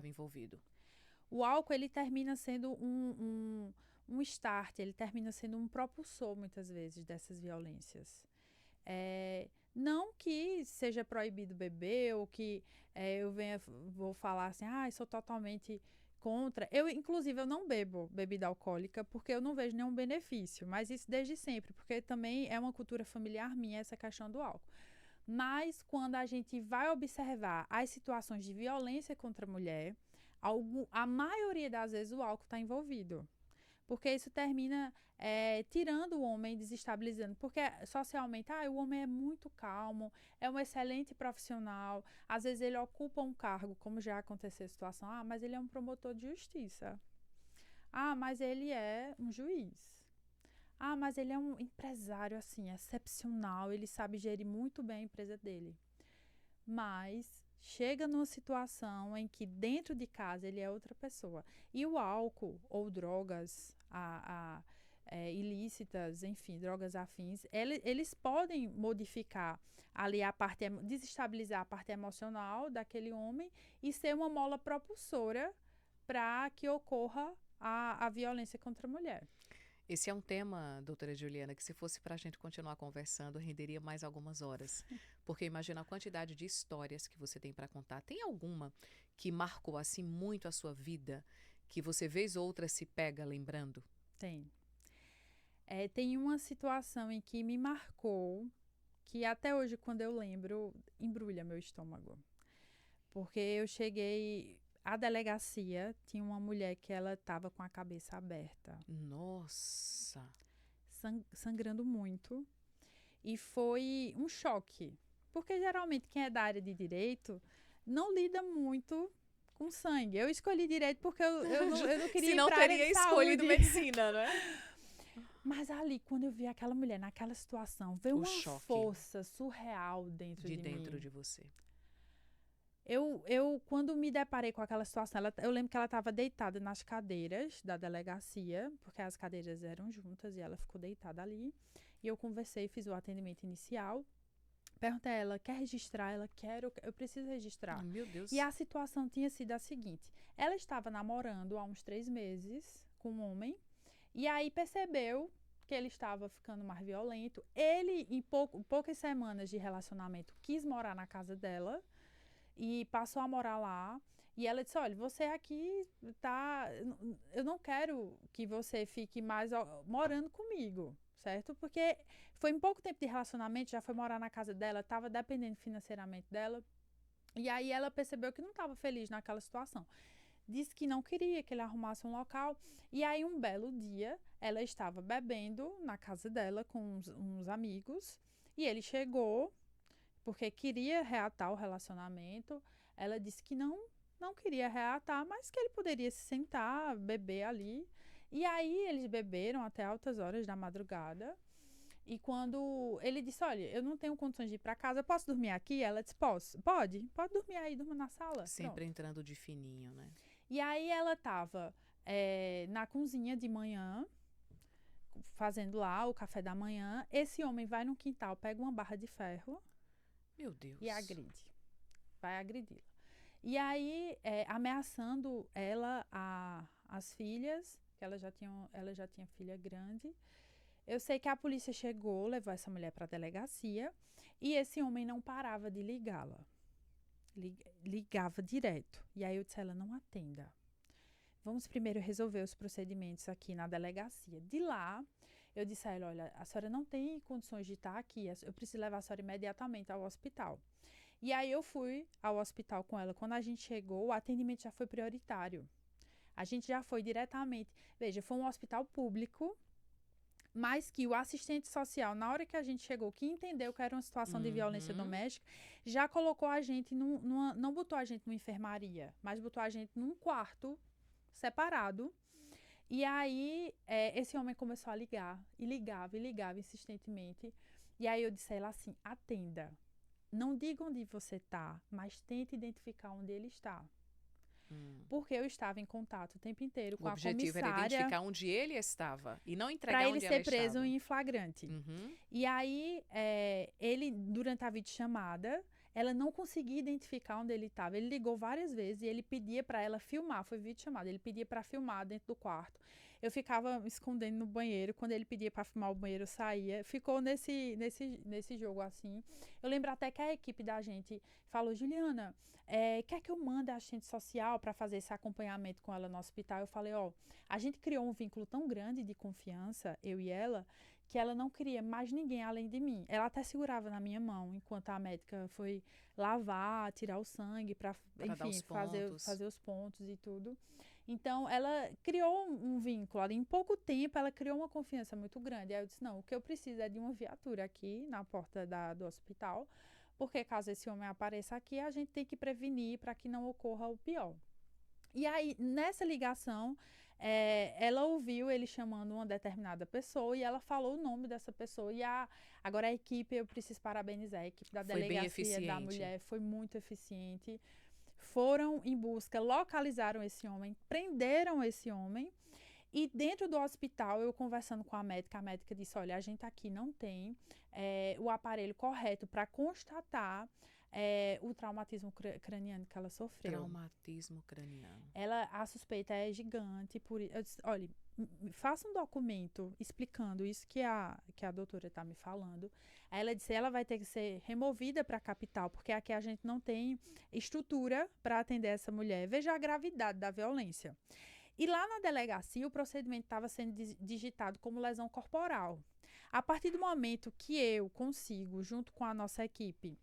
envolvido. O álcool, ele termina sendo um start, ele termina sendo um propulsor, muitas vezes, dessas violências. Não que seja proibido beber, ou que vou falar assim, sou totalmente contra. Inclusive, eu não bebo bebida alcoólica, porque eu não vejo nenhum benefício, mas isso desde sempre, porque também é uma cultura familiar minha, essa questão do álcool. Mas, quando a gente vai observar as situações de violência contra a mulher, a maioria das vezes o álcool está envolvido. Porque isso termina tirando o homem, desestabilizando. Porque socialmente, o homem é muito calmo, é um excelente profissional. Às vezes ele ocupa um cargo, como já aconteceu a situação. Mas ele é um promotor de justiça. Mas ele é um juiz. Mas ele é um empresário, assim, excepcional. Ele sabe gerir muito bem a empresa dele. Mas chega numa situação em que dentro de casa ele é outra pessoa. E o álcool ou drogas ilícitas, enfim, drogas afins, eles podem modificar ali desestabilizar a parte emocional daquele homem e ser uma mola propulsora para que ocorra a violência contra a mulher. Esse é um tema, doutora Juliana, que se fosse para a gente continuar conversando, renderia mais algumas horas. Porque imagina a quantidade de histórias que você tem para contar. Tem alguma que marcou assim muito a sua vida, que você vez ou outra se pega lembrando? Tem. Tem uma situação em que me marcou, que até hoje, quando eu lembro, embrulha meu estômago. Porque eu cheguei à delegacia, tinha uma mulher que ela estava com a cabeça aberta. Nossa! Sangrando muito. E foi um choque. Porque geralmente quem é da área de direito não lida muito com sangue. Eu escolhi direito porque eu não queria ir pra área de saúde. Se não teria escolhido medicina, né? Mas ali, quando eu vi aquela mulher naquela situação, veio uma choque força surreal dentro de mim. dentro de você. Eu, quando me deparei com aquela situação, eu lembro que ela estava deitada nas cadeiras da delegacia, porque as cadeiras eram juntas e ela ficou deitada ali. E eu conversei, fiz o atendimento inicial. Perguntei a ela, quer registrar? Ela, quero, eu preciso registrar. Meu Deus. E a situação tinha sido a seguinte. Ela estava namorando há uns 3 meses com um homem. E aí percebeu que ele estava ficando mais violento. Ele, em poucas semanas de relacionamento, quis morar na casa dela. E passou a morar lá. E ela disse, olha, você aqui tá... Eu não quero que você fique mais morando comigo, certo? Porque foi em pouco tempo de relacionamento, já foi morar na casa dela, estava dependendo financeiramente dela. E aí ela percebeu que não estava feliz naquela situação. Disse que não queria que ele arrumasse um local. E aí, um belo dia, ela estava bebendo na casa dela com uns amigos. E ele chegou, porque queria reatar o relacionamento. Ela disse que não queria reatar, mas que ele poderia se sentar, beber ali. E aí, eles beberam até altas horas da madrugada. E quando ele disse, olha, eu não tenho condições de ir para casa, eu posso dormir aqui? Ela disse, pode dormir aí, durma na sala. Sempre Pronto. entrando de fininho, né? E aí ela estava na cozinha de manhã, fazendo lá o café da manhã. Esse homem vai no quintal, pega uma barra de ferro. Meu Deus. E agride. Vai agredi-la. E aí, ameaçando ela, as filhas, que ela já tinha filha grande. Eu sei que a polícia chegou, levou essa mulher para a delegacia. E esse homem não parava de ligá-la. Ligava direto. E aí eu disse a ela, não atenda. Vamos primeiro resolver os procedimentos aqui na delegacia. De lá, eu disse a ela, olha, a senhora não tem condições de estar aqui, eu preciso levar a senhora imediatamente ao hospital. E aí eu fui ao hospital com ela. Quando a gente chegou, o atendimento já foi prioritário. A gente já foi diretamente. Veja, foi um hospital público, mas que o assistente social, na hora que a gente chegou, que entendeu que era uma situação de violência doméstica, já colocou a gente não botou a gente numa enfermaria, mas botou a gente num quarto separado. E aí, esse homem começou a ligar, e ligava insistentemente. E aí eu disse a ela assim, atenda. Não diga onde você está, mas tente identificar onde ele está. Porque eu estava em contato o tempo inteiro com a comissária. O objetivo era identificar onde ele estava e não entregar onde ela estava. Para ele ser preso em flagrante. E aí, ele, durante a videochamada, ela não conseguia identificar onde ele estava. Ele ligou várias vezes e ele pedia para ela filmar, foi videochamada, ele pedia para filmar dentro do quarto. Eu ficava me escondendo no banheiro, quando ele pedia para filmar o banheiro, eu saía. Ficou nesse jogo assim. Eu lembro até que a equipe da gente falou, Juliana, quer que eu mande a assistente social para fazer esse acompanhamento com ela no hospital? Eu falei, a gente criou um vínculo tão grande de confiança, eu e ela, que ela não queria mais ninguém além de mim. Ela até segurava na minha mão, enquanto a médica foi lavar, tirar o sangue, para enfim, fazer os pontos e tudo. Então, ela criou um vínculo. Em pouco tempo, ela criou uma confiança muito grande. Aí eu disse, não, o que eu preciso é de uma viatura aqui na porta do hospital, porque caso esse homem apareça aqui, a gente tem que prevenir para que não ocorra o pior. E aí, nessa ligação, ela ouviu ele chamando uma determinada pessoa e ela falou o nome dessa pessoa. E agora a equipe, eu preciso parabenizar, a equipe da Delegacia da Mulher foi muito eficiente. Foram em busca, localizaram esse homem, prenderam esse homem. E dentro do hospital, eu conversando com a médica disse, olha, a gente aqui não tem o aparelho correto para constatar o traumatismo craniano que ela sofreu. Traumatismo craniano. A suspeita é gigante. Eu disse, olha, faça um documento explicando isso que a doutora está me falando. Aí ela disse, ela vai ter que ser removida para a capital, porque aqui a gente não tem estrutura para atender essa mulher. Veja a gravidade da violência. E lá na delegacia, o procedimento estava sendo digitado como lesão corporal. A partir do momento que eu consigo, junto com a nossa equipe,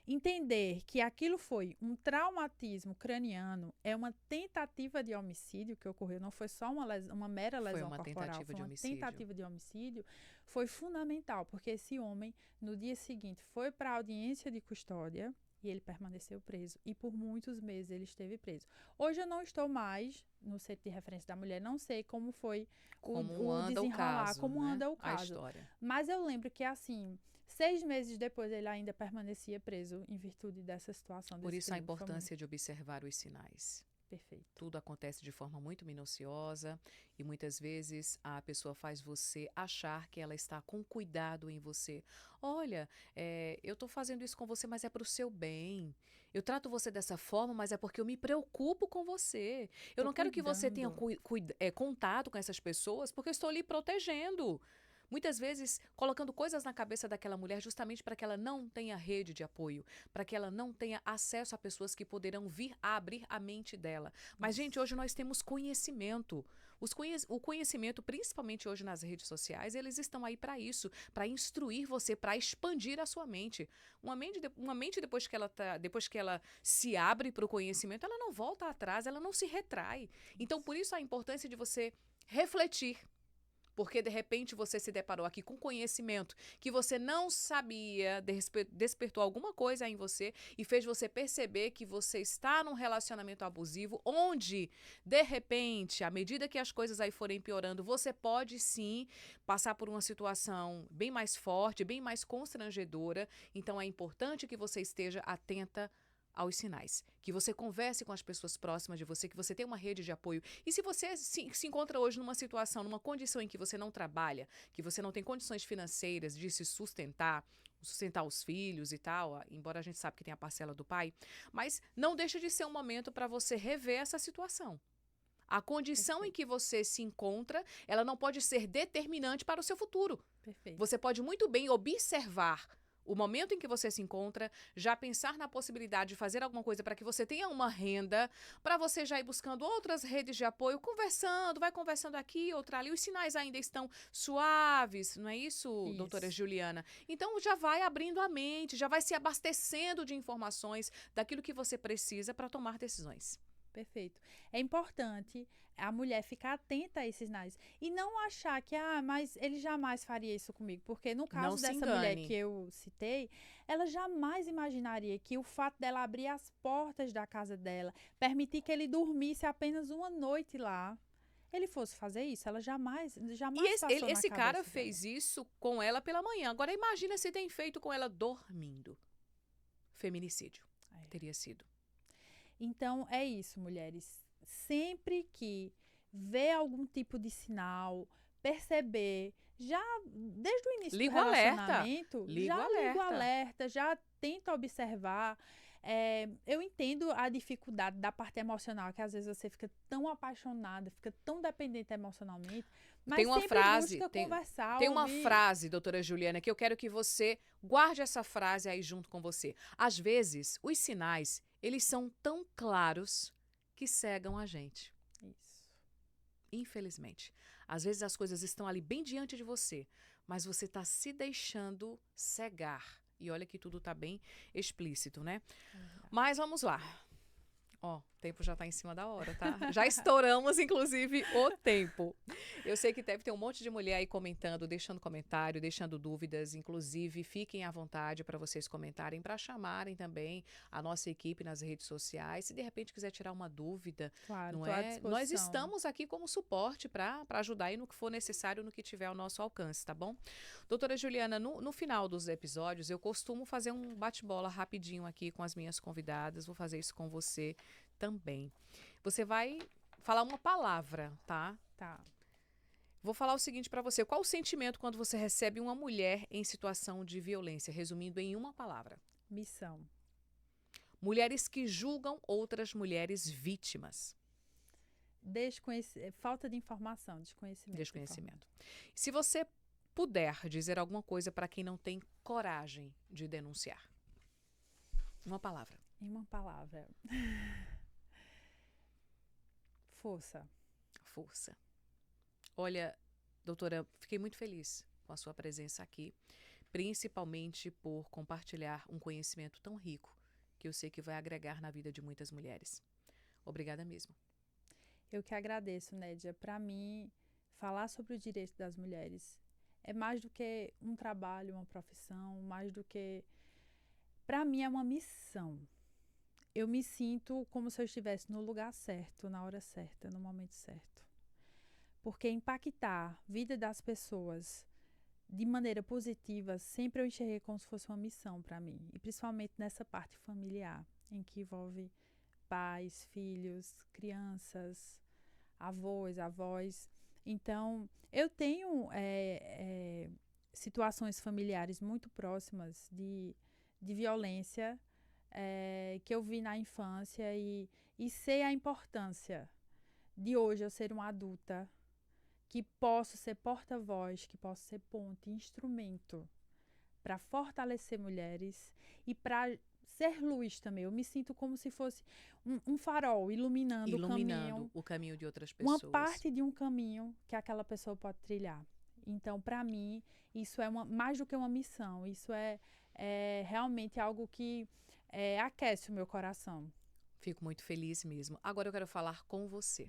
entender que aquilo foi um traumatismo craniano, é uma tentativa de homicídio que ocorreu, não foi só uma mera lesão corporal, foi uma tentativa de homicídio, foi fundamental, porque esse homem, no dia seguinte, foi para a audiência de custódia e ele permaneceu preso. E por muitos meses ele esteve preso. Hoje eu não estou mais no Centro de Referência da Mulher, não sei como foi o desenrolar, como anda o caso. A história. Mas eu lembro que, assim, 6 meses depois ele ainda permanecia preso em virtude dessa situação. Por isso a importância de observar os sinais. Perfeito. Tudo acontece de forma muito minuciosa e muitas vezes a pessoa faz você achar que ela está com cuidado em você. Olha, eu estou fazendo isso com você, mas é para o seu bem. Eu trato você dessa forma, mas é porque eu me preocupo com você. Eu não quero que você tenha contato com essas pessoas, porque eu estou lhe protegendo. Muitas vezes colocando coisas na cabeça daquela mulher justamente para que ela não tenha rede de apoio, para que ela não tenha acesso a pessoas que poderão vir a abrir a mente dela. Mas, gente, hoje nós temos conhecimento. O conhecimento, principalmente hoje nas redes sociais, eles estão aí para isso, para instruir você, para expandir a sua mente. Uma mente depois que ela se abre para o conhecimento, ela não volta atrás, ela não se retrai. Então, por isso a importância de você refletir. Porque, de repente, você se deparou aqui com conhecimento que você não sabia, despertou alguma coisa em você e fez você perceber que você está num relacionamento abusivo, onde, de repente, à medida que as coisas aí forem piorando, você pode, sim, passar por uma situação bem mais forte, bem mais constrangedora. Então, é importante que você esteja atenta aos sinais, que você converse com as pessoas próximas de você, que você tenha uma rede de apoio. E se você se encontra hoje numa situação, numa condição em que você não trabalha, que você não tem condições financeiras de se sustentar os filhos e tal, embora a gente sabe que tem a parcela do pai, mas não deixa de ser um momento para você rever essa situação. A condição em que você se encontra, ela não pode ser determinante para o seu futuro. Perfeito. Você pode muito bem observar o momento em que você se encontra, já pensar na possibilidade de fazer alguma coisa para que você tenha uma renda, para você já ir buscando outras redes de apoio, vai conversando aqui, outra ali. Os sinais ainda estão suaves, não é isso, doutora Juliana? Então já vai abrindo a mente, já vai se abastecendo de informações daquilo que você precisa para tomar decisões. Perfeito. É importante a mulher ficar atenta a esses sinais e não achar que, mas ele jamais faria isso comigo, porque no caso dessa mulher que eu citei, ela jamais imaginaria que o fato dela abrir as portas da casa dela, permitir que ele dormisse apenas uma noite lá, ele fosse fazer isso, ela jamais e esse cara fez isso com ela pela manhã. Agora imagina se tem feito com ela dormindo. Feminicídio teria sido. Então, é isso, mulheres. Sempre que vê algum tipo de sinal, perceber, já desde o início do relacionamento, liga o alerta, já tenta observar. Eu entendo a dificuldade da parte emocional, que às vezes você fica tão apaixonada, fica tão dependente emocionalmente, mas Tem uma sempre frase, busca conversar, tem uma ouvir. frase, doutora Juliana, que eu quero que você guarde essa frase aí junto com você. Às vezes, os sinais, eles são tão claros que cegam a gente. Isso. Infelizmente. Às vezes as coisas estão ali bem diante de você, mas você está se deixando cegar. E olha que tudo está bem explícito, né? Mas vamos lá. Ó, o tempo já está em cima da hora, tá? Já estouramos, inclusive, o tempo. Eu sei que deve ter um monte de mulher aí comentando, deixando comentário, deixando dúvidas. Inclusive, fiquem à vontade para vocês comentarem, para chamarem também a nossa equipe nas redes sociais. Se de repente quiser tirar uma dúvida, Claro, não tô à é? Nós disposição. estamos aqui como suporte para ajudar aí no que for necessário, no que tiver ao nosso alcance, tá bom? Doutora Juliana, no final dos episódios, eu costumo fazer um bate-bola rapidinho aqui com as minhas convidadas. Vou fazer isso com você também. Você vai falar uma palavra, tá? Tá. Vou falar o seguinte pra você. Qual o sentimento quando você recebe uma mulher em situação de violência? Resumindo em uma palavra. Missão. Mulheres que julgam outras mulheres vítimas. Falta de informação, desconhecimento. Desconhecimento. Se você puder dizer alguma coisa para quem não tem coragem de denunciar. Uma palavra. Em uma palavra. Força. Força. Olha, doutora, fiquei muito feliz com a sua presença aqui, principalmente por compartilhar um conhecimento tão rico que eu sei que vai agregar na vida de muitas mulheres. Obrigada mesmo. Eu que agradeço, Nédia. Para mim, falar sobre o direito das mulheres é mais do que um trabalho, uma profissão, mais do que... Para mim é uma missão. Eu me sinto como se eu estivesse no lugar certo, na hora certa, no momento certo. Porque impactar a vida das pessoas de maneira positiva, sempre eu enxerguei como se fosse uma missão para mim. E principalmente nessa parte familiar, em que envolve pais, filhos, crianças, avós. Então, eu tenho situações familiares muito próximas de violência que eu vi na infância e sei a importância de hoje eu ser uma adulta que posso ser porta-voz, que posso ser ponte, instrumento para fortalecer mulheres e para ser luz também. Eu me sinto como se fosse um farol iluminando o caminho de outras pessoas. Uma parte de um caminho que aquela pessoa pode trilhar. Então, para mim, isso é mais do que uma missão. Isso é realmente algo que aquece o meu coração. Fico muito feliz mesmo. Agora eu quero falar com você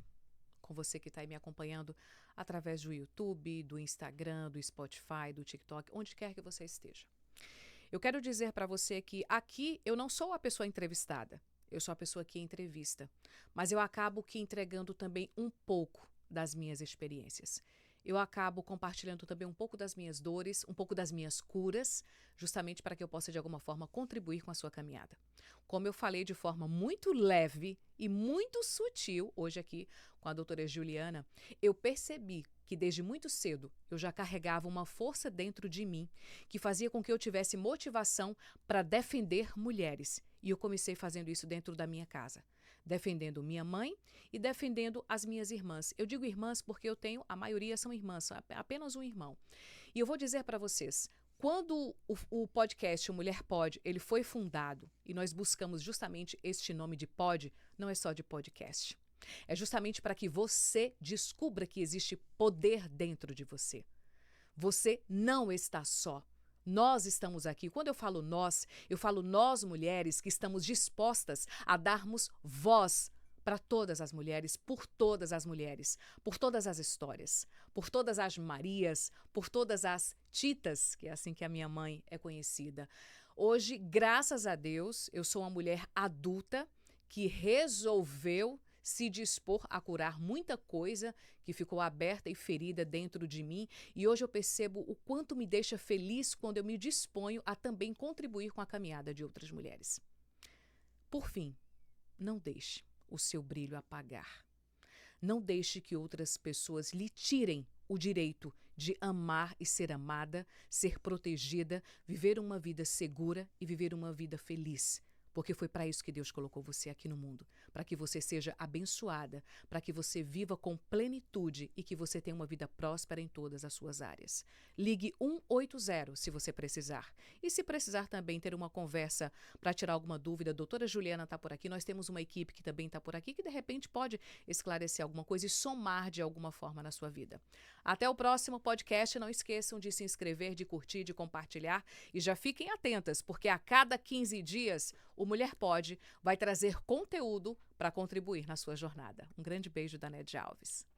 que está aí me acompanhando através do YouTube, do Instagram, do Spotify, do TikTok, onde quer que você esteja. Eu quero dizer para você que aqui eu não sou a pessoa entrevistada, eu sou a pessoa que entrevista, mas eu acabo que entregando também um pouco das minhas experiências. Eu acabo compartilhando também um pouco das minhas dores, um pouco das minhas curas, justamente para que eu possa, de alguma forma, contribuir com a sua caminhada. Como eu falei de forma muito leve e muito sutil, hoje aqui com a doutora Juliana, eu percebi que desde muito cedo eu já carregava uma força dentro de mim que fazia com que eu tivesse motivação para defender mulheres. E eu comecei fazendo isso dentro da minha casa, defendendo minha mãe e defendendo as minhas irmãs. Eu digo irmãs porque a maioria são irmãs, apenas um irmão. E eu vou dizer para vocês, quando o podcast O Mulher Pode, ele foi fundado e nós buscamos justamente este nome de pod, não é só de podcast. É justamente para que você descubra que existe poder dentro de você. Você não está só. Nós estamos aqui. Quando eu falo nós mulheres que estamos dispostas a darmos voz para todas as mulheres, por todas as histórias, por todas as Marias, por todas as Titas, que é assim que a minha mãe é conhecida. Hoje, graças a Deus, eu sou uma mulher adulta que resolveu se dispor a curar muita coisa que ficou aberta e ferida dentro de mim, e hoje eu percebo o quanto me deixa feliz quando eu me disponho a também contribuir com a caminhada de outras mulheres. Por fim, não deixe o seu brilho apagar. Não deixe que outras pessoas lhe tirem o direito de amar e ser amada, ser protegida, viver uma vida segura e viver uma vida feliz. Porque foi para isso que Deus colocou você aqui no mundo, para que você seja abençoada, para que você viva com plenitude e que você tenha uma vida próspera em todas as suas áreas. Ligue 180 se você precisar. E se precisar também ter uma conversa para tirar alguma dúvida, a doutora Juliana está por aqui, nós temos uma equipe que também está por aqui, que de repente pode esclarecer alguma coisa e somar de alguma forma na sua vida. Até o próximo podcast, não esqueçam de se inscrever, de curtir, de compartilhar e já fiquem atentas, porque a cada 15 dias o Mulher Pode vai trazer conteúdo para contribuir na sua jornada. Um grande beijo da Nédia Alves.